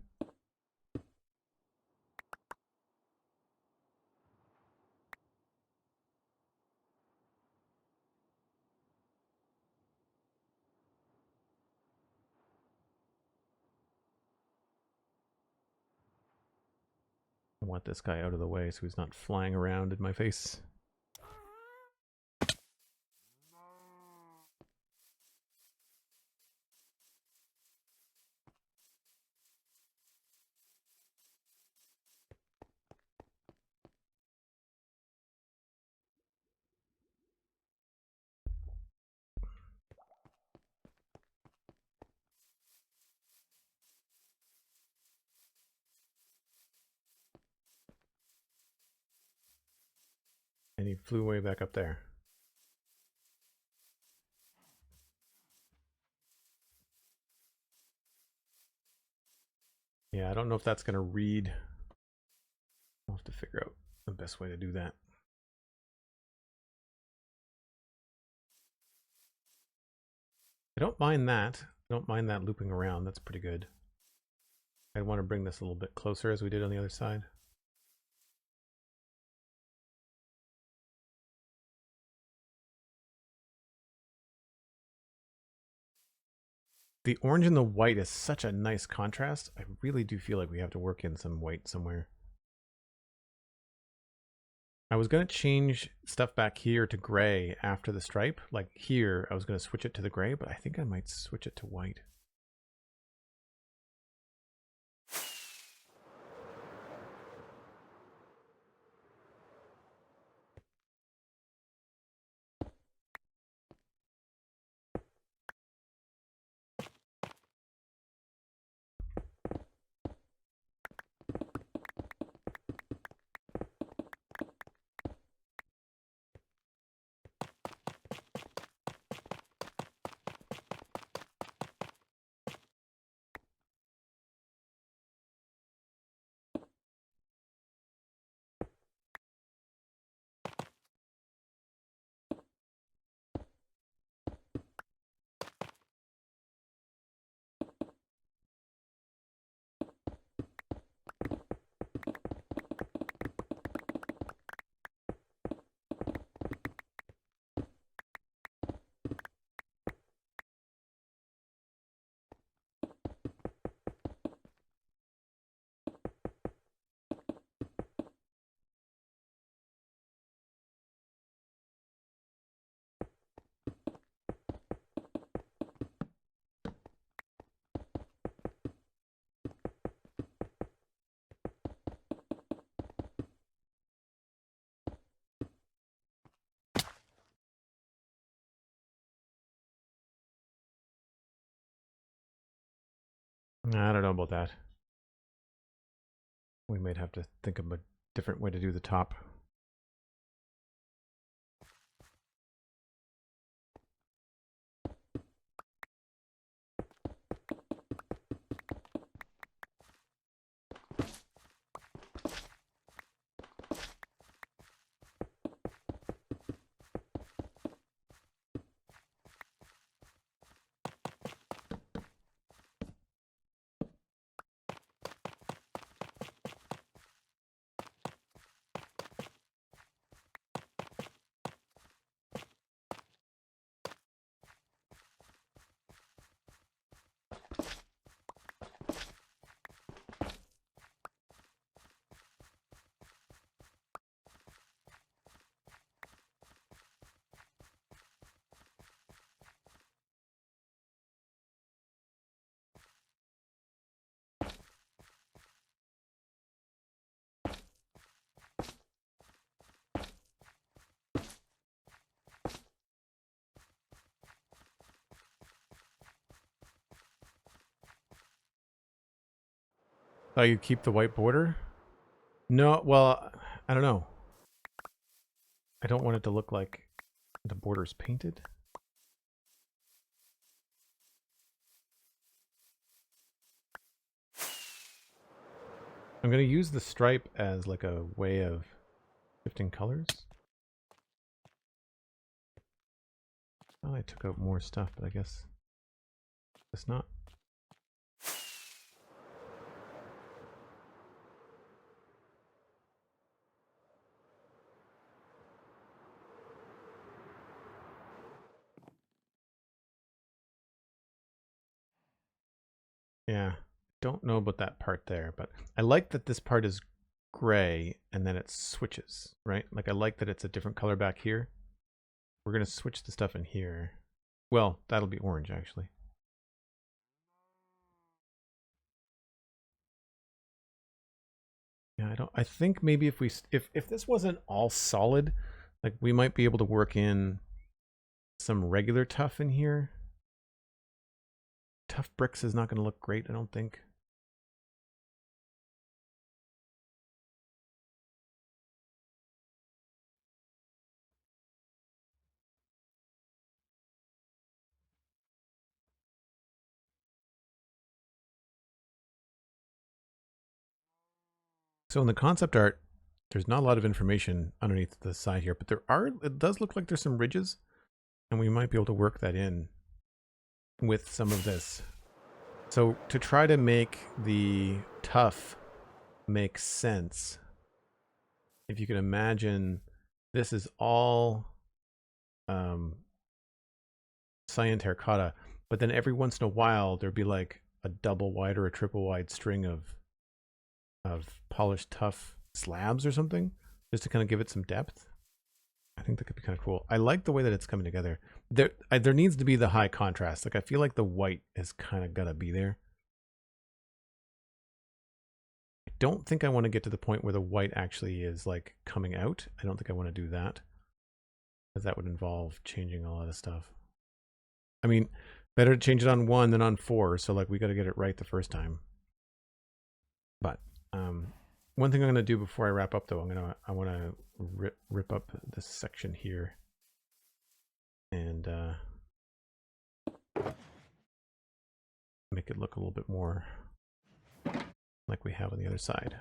Speaker 1: I want this guy out of the way so he's not flying around in my face. And he flew way back up there. Yeah, I don't know if that's going to read. I'll have to figure out the best way to do that. I don't mind that. I don't mind that looping around. That's pretty good. I want to bring this a little bit closer as we did on the other side. the orange and the white is such a nice contrast. I really do feel like we have to work in some white somewhere. I was going to change stuff back here to gray after the stripe. Like here, I was going to switch it to the gray, but I think I might switch it to white. I don't know about that. We might have to think of a different way to do the top. Oh, you keep the white border? No, well, I don't know. I don't want it to look like the border's painted. I'm going to use the stripe as like a way of shifting colors. Well, I took out more stuff, but I guess it's not. Yeah, don't know about that part there, but I like that this part is gray and then it switches, right? Like I like that it's a different color back here. We're going to switch the stuff in here. Well, that'll be orange actually. Yeah, I think maybe if this wasn't all solid, like we might be able to work in some regular tuff in here. Tough bricks is not going to look great, I don't think. So in the concept art, there's not a lot of information underneath the side here, but it does look like there's some ridges, and we might be able to work that in with some of this. So to try to make the tuff make sense, if you can imagine, this is all cyan terracotta, but then every once in a while there'd be like a double wide or a triple wide string of polished tough slabs or something, just to kind of give it some depth. I think that could be kind of cool. I like the way that it's coming together. There needs to be the high contrast. Like I feel like the white has kind of got to be there. I don't think I want to get to the point where the white actually is like coming out. I don't think I want to do that, because that would involve changing a lot of stuff. I mean, better to change it on 1 than on 4. So like we got to get it right the first time. But one thing I'm going to do before I wrap up, though, I want to rip up this section here and make it look a little bit more like we have on the other side.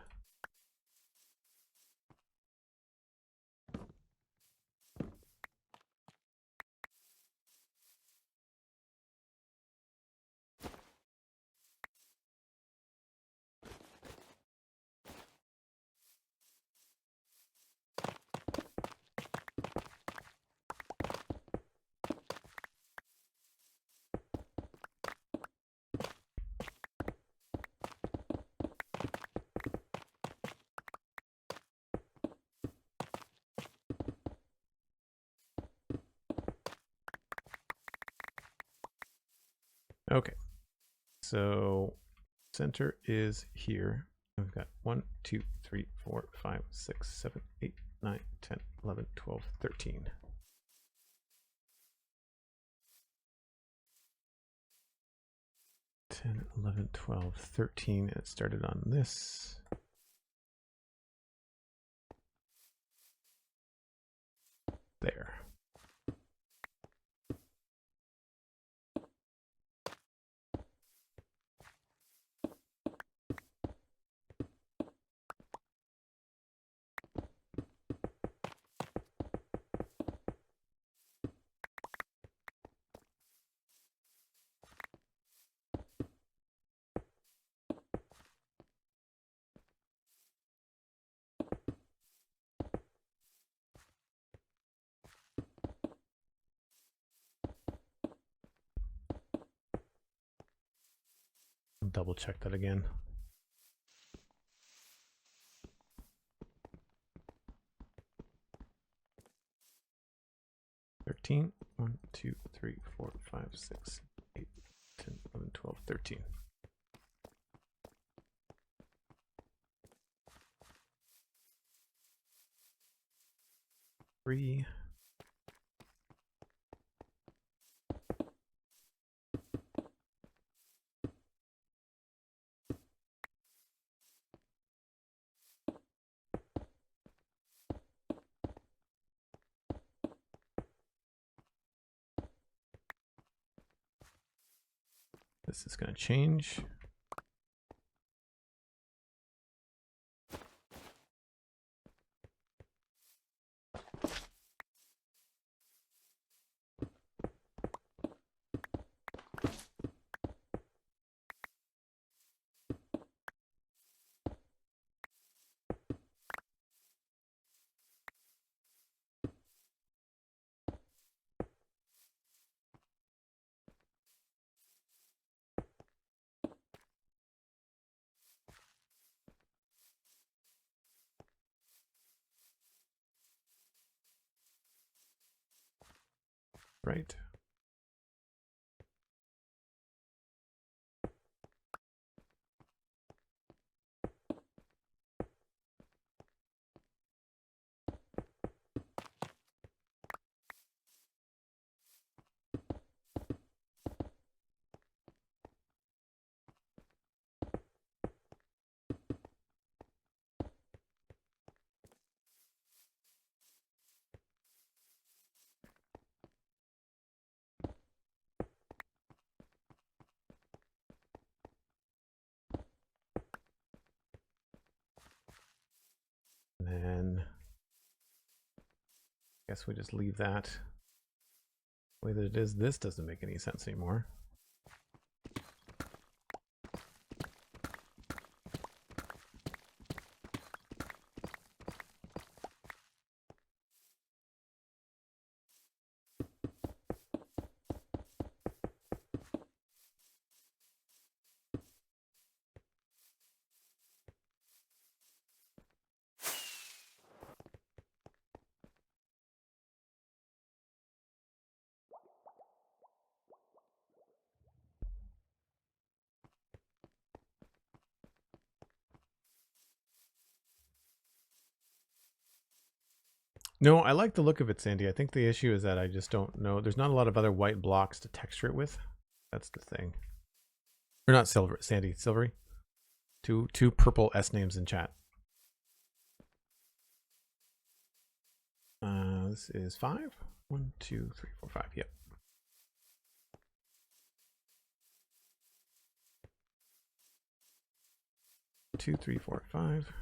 Speaker 1: Okay, so center is here. We've got 1, 2, 3, 4, 5, 6, 7, 8, 9, 10, 11, 12, 13. 10, 11, 12, 13. It started on this. There. Double check that again. $13. 1, 2, 3, 4, 5, 6, 8, 10, 11, 12, 13. Three. This is going to change. Right. And then I guess we just leave that the way that it is. This doesn't make any sense anymore. No, I like the look of it, Sandy. I think the issue is that I just don't know. There's not a lot of other white blocks to texture it with. That's the thing. Or not silver, Sandy, silvery. Two purple S names in chat. This is 5. 1, 2, 3, 4, 5. Yep. 2, 3, 4, 5.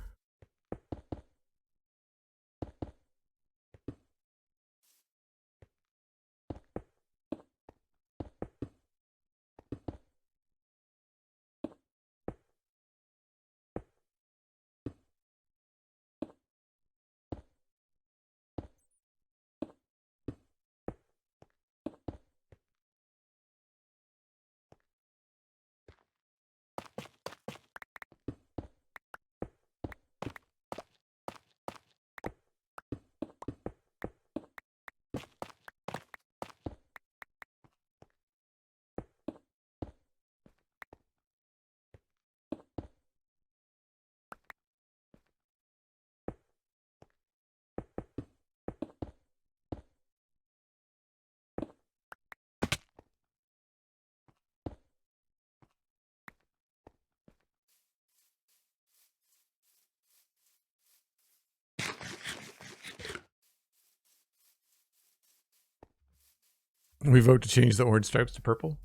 Speaker 1: We vote to change the orange stripes to purple.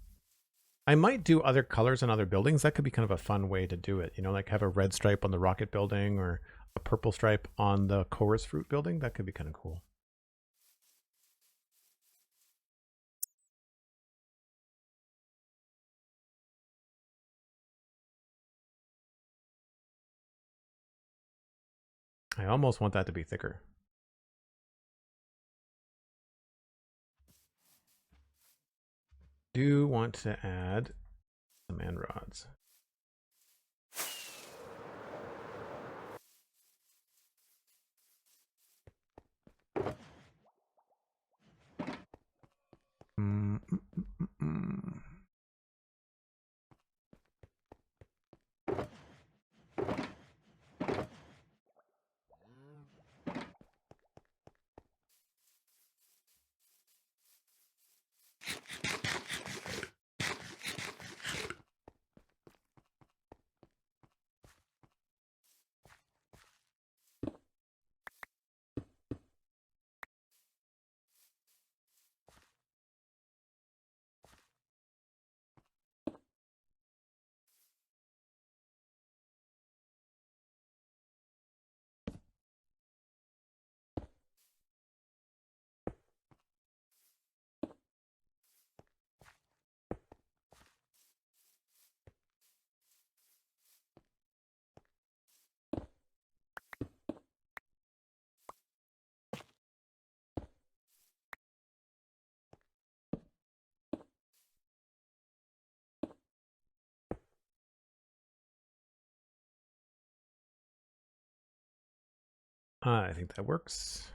Speaker 1: I might do other colors on other buildings. That could be kind of a fun way to do it. You know, like have a red stripe on the rocket building or a purple stripe on the chorus fruit building. That could be kind of cool. I almost want that to be thicker. Do want to add some man rods. I think that works.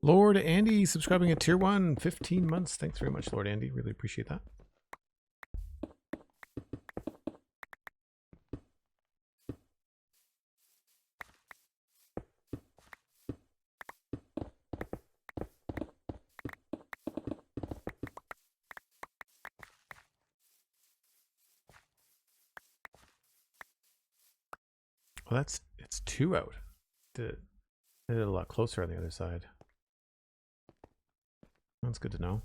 Speaker 1: Lord Andy subscribing at tier 1, 15 months. Thanks very much, Lord Andy. Really appreciate that. Well, it's 2 out. Did it a lot closer on the other side. That's good to know.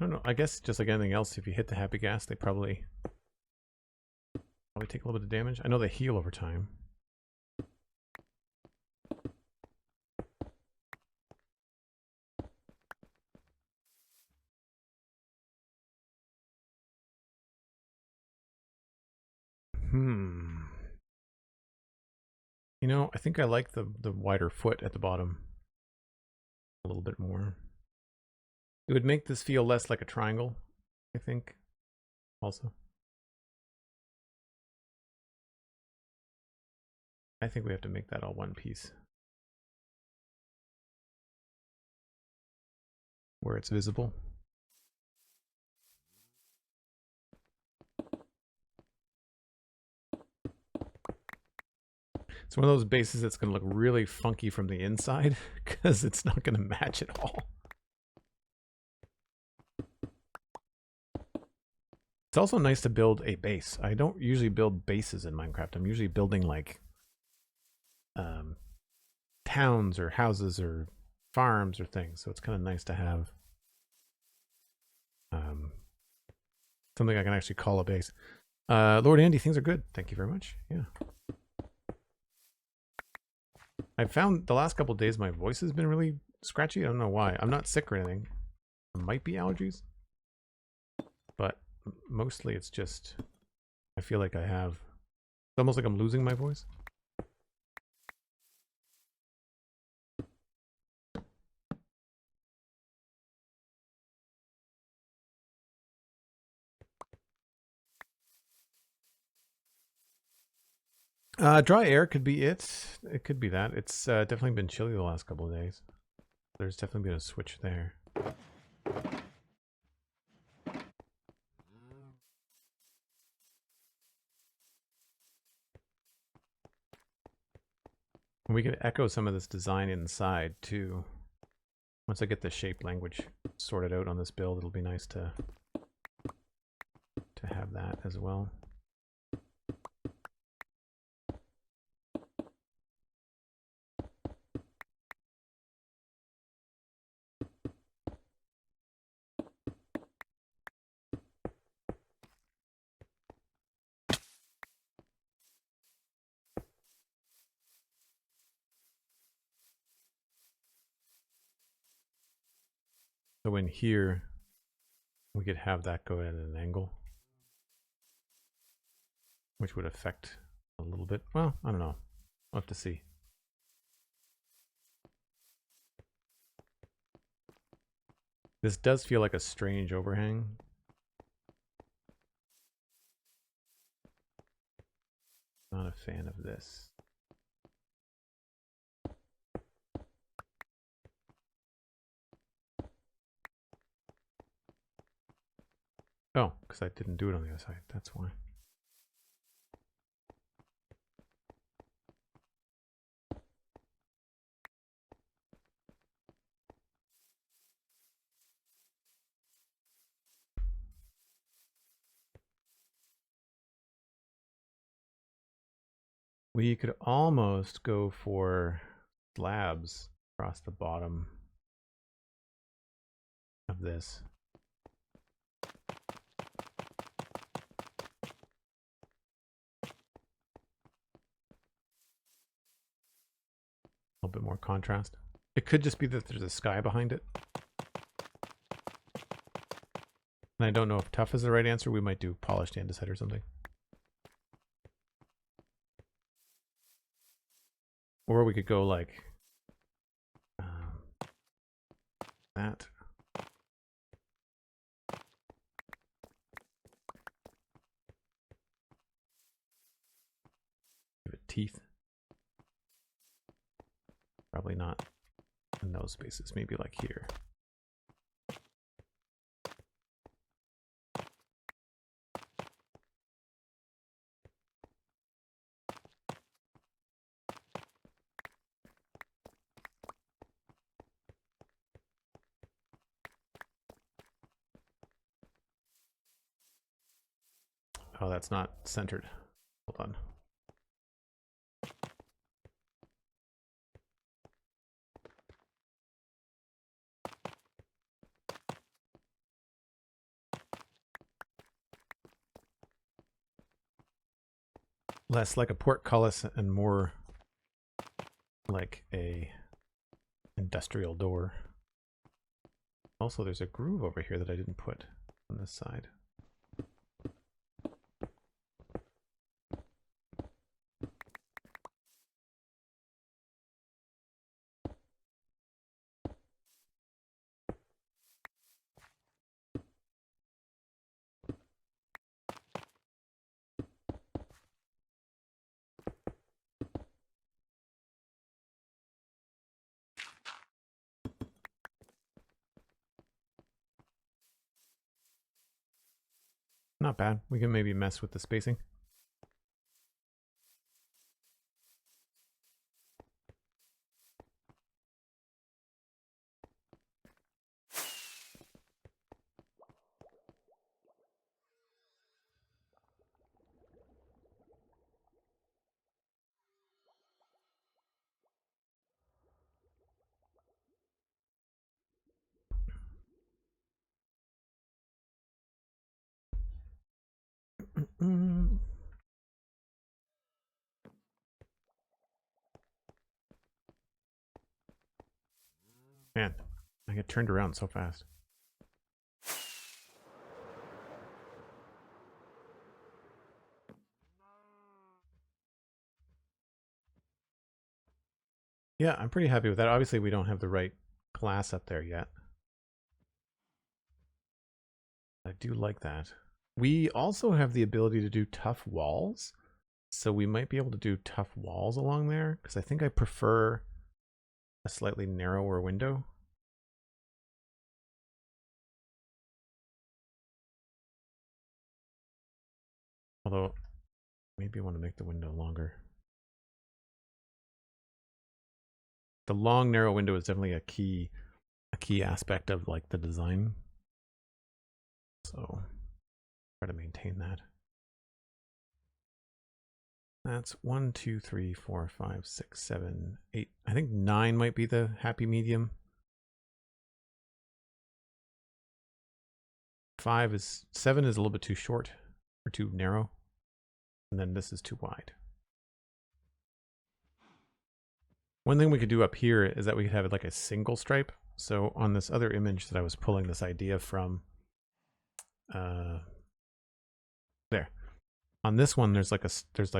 Speaker 1: don't know. I guess just like anything else, if you hit the happy gas, they probably take a little bit of damage. I know they heal over time. You know, I think I like the wider foot at the bottom a little bit more. It would make this feel less like a triangle, I think, also. I think we have to make that all one piece. Where it's visible. It's one of those bases that's going to look really funky from the inside because it's not going to match at all. It's also nice to build a base. I don't usually build bases in Minecraft. I'm usually building like towns or houses or farms or things. So it's kind of nice to have something I can actually call a base. Lord Andy, things are good. Thank you very much. Yeah. I found the last couple of days my voice has been really scratchy. I don't know why. I'm not sick or anything. It might be allergies. But mostly it's just, I feel like I have, it's almost like I'm losing my voice. Dry air could be it. It could be that. It's definitely been chilly the last couple of days. There's definitely been a switch there. And we could echo some of this design inside too. Once I get the shape language sorted out on this build, it'll be nice to have that as well. So in here, we could have that go at an angle, which would affect a little bit. Well, I don't know. We'll have to see. This does feel like a strange overhang. Not a fan of this. Oh, because I didn't do it on the other side. That's why. We could almost go for slabs across the bottom of this. A little bit more contrast. It could just be that there's a sky behind it. And I don't know if tough is the right answer. We might do polished andesite or something. Or we could go like that. Give it teeth. Probably not in those spaces. Maybe like here. Oh, that's not centered. Hold on. less like a portcullis and more like a industrial door. Also, there's a groove over here that I didn't put on this side. Not bad. We can maybe mess with the spacing. Man, I get turned around so fast. Yeah, I'm pretty happy with that. Obviously, we don't have the right glass up there yet. I do like that. We also have the ability to do tough walls. So we might be able to do tough walls along there, because I think I prefer a slightly narrower window. Although, maybe I want to make the window longer. The long, narrow window is definitely a key aspect of like the design. So, try to maintain that. That's 1, 2, 3, 4, 5, 6, 7, 8. I think 9 might be the happy medium. 7 is a little bit too short or too narrow. And then this is too wide. One thing we could do up here is that we could have it like a single stripe. So on this other image that I was pulling this idea from, there. On this one, there's like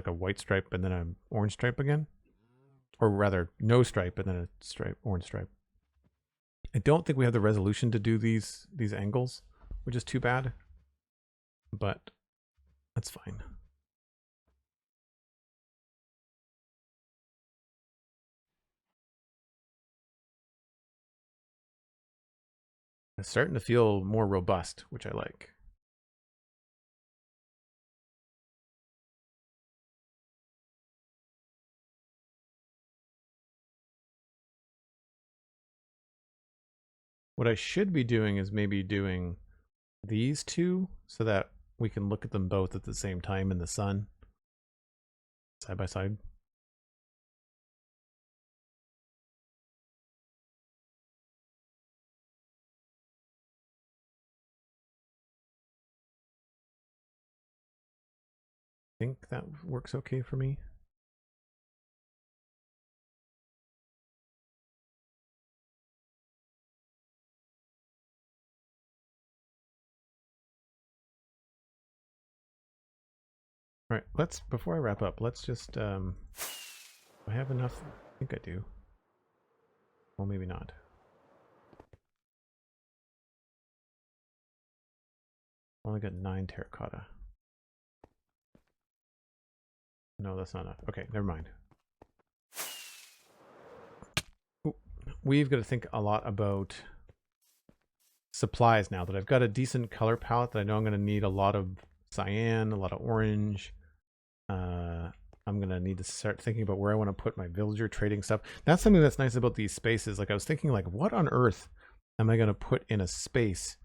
Speaker 1: a white stripe and then an orange stripe again, or rather, no stripe and then a orange stripe. I don't think we have the resolution to do these angles, which is too bad, but that's fine. It's starting to feel more robust, which I like. What I should be doing is maybe doing these two so that we can look at them both at the same time in the sun, side by side. I think that works okay for me. All right, before I wrap up, let's just, do I have enough? I think I do. Well, maybe not. Only got 9 terracotta. No, that's not enough. Okay, never mind. Ooh, we've got to think a lot about supplies now that I've got a decent color palette that I know I'm going to need a lot of cyan, a lot of orange. I'm going to need to start thinking about where I want to put my villager trading stuff. That's something that's nice about these spaces. Like I was thinking like, what on earth am I going to put in a space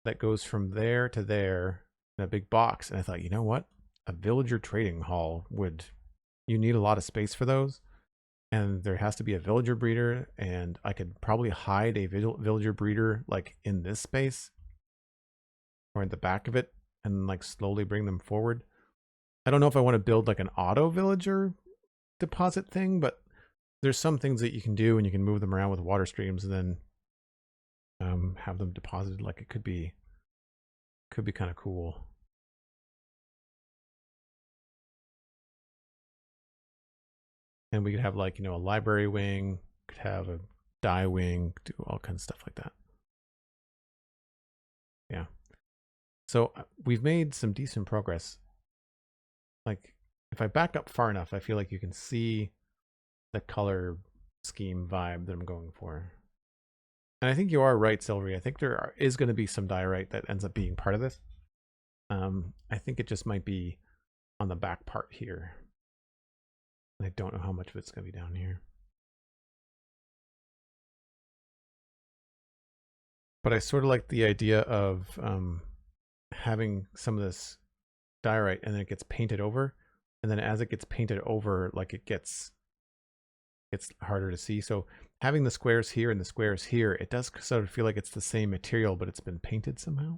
Speaker 1: that goes from there to there in a big box? And I thought, you know what? A villager trading hall you need a lot of space for those. And there has to be a villager breeder, and I could probably hide a villager breeder like in this space or in the back of it and like slowly bring them forward. I don't know if I want to build like an auto villager deposit thing, but there's some things that you can do and you can move them around with water streams and then have them deposited. Like it could be kind of cool. And we could have like, you know, a library wing, could have a dye wing, do all kinds of stuff like that. Yeah. So we've made some decent progress. Like if I back up far enough, I feel like you can see the color scheme vibe that I'm going for. And I think you are right, Silvery. I think there is going to be some diorite that ends up being part of this. I think it just might be on the back part here. I don't know how much of it's going to be down here. But I sort of like the idea of having some of this diorite and then it gets painted over. And then as it gets painted over, like it gets harder to see. So having the squares here and the squares here, it does sort of feel like it's the same material, but it's been painted somehow.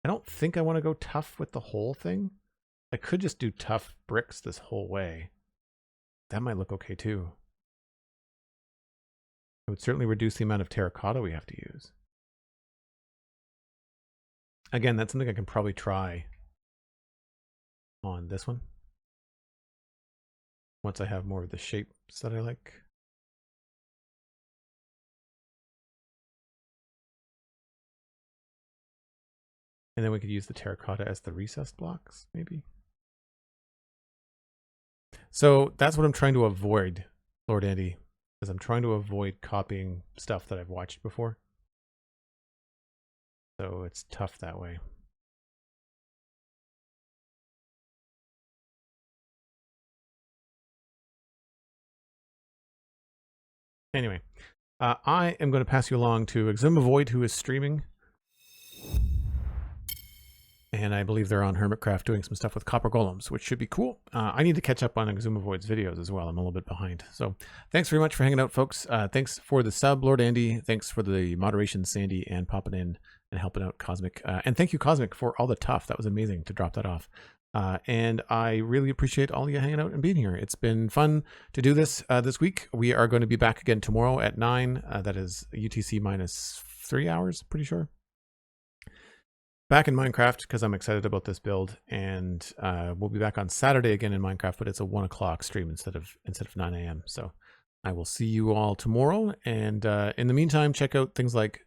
Speaker 1: I don't think I want to go tough with the whole thing. I could just do tough bricks this whole way. That might look okay too. It would certainly reduce the amount of terracotta we have to use. Again, that's something I can probably try on this one once I have more of the shapes that I like. And then we could use the terracotta as the recessed blocks, maybe. So that's what I'm trying to avoid, Lord Andy, is I'm trying to avoid copying stuff that I've watched before. So it's tough that way. Anyway, I am going to pass you along to Exuma Void, who is streaming. And I believe they're on Hermitcraft doing some stuff with copper golems, which should be cool. I need to catch up on Exuma Void's videos as well. I'm a little bit behind. So thanks very much for hanging out, folks. Thanks for the sub, Lord Andy. Thanks for the moderation, Sandy, and popping in and helping out Cosmic. And thank you, Cosmic, for all the tough. That was amazing to drop that off. And I really appreciate all of you hanging out and being here. It's been fun to do this this week. We are going to be back again tomorrow at 9. That is UTC minus 3 hours, pretty sure. Back in Minecraft because I'm excited about this build, and we'll be back on Saturday again in Minecraft, but it's a 1 o'clock stream instead of 9 a.m. So I will see you all tomorrow. And in the meantime, check out things like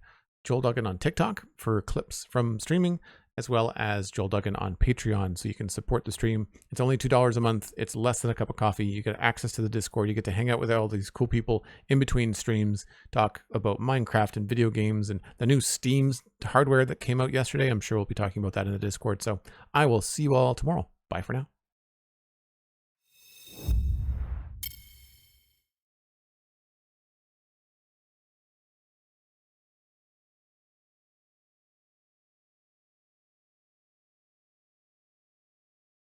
Speaker 1: Joel Duggan on TikTok for clips from streaming, as well as Joel Duggan on Patreon, so you can support the stream. It's only $2 a month. It's less than a cup of coffee. You get access to the Discord. You get to hang out with all these cool people in between streams, talk about Minecraft and video games and the new Steam hardware that came out yesterday. I'm sure we'll be talking about that in the Discord. So I will see you all tomorrow. Bye for now.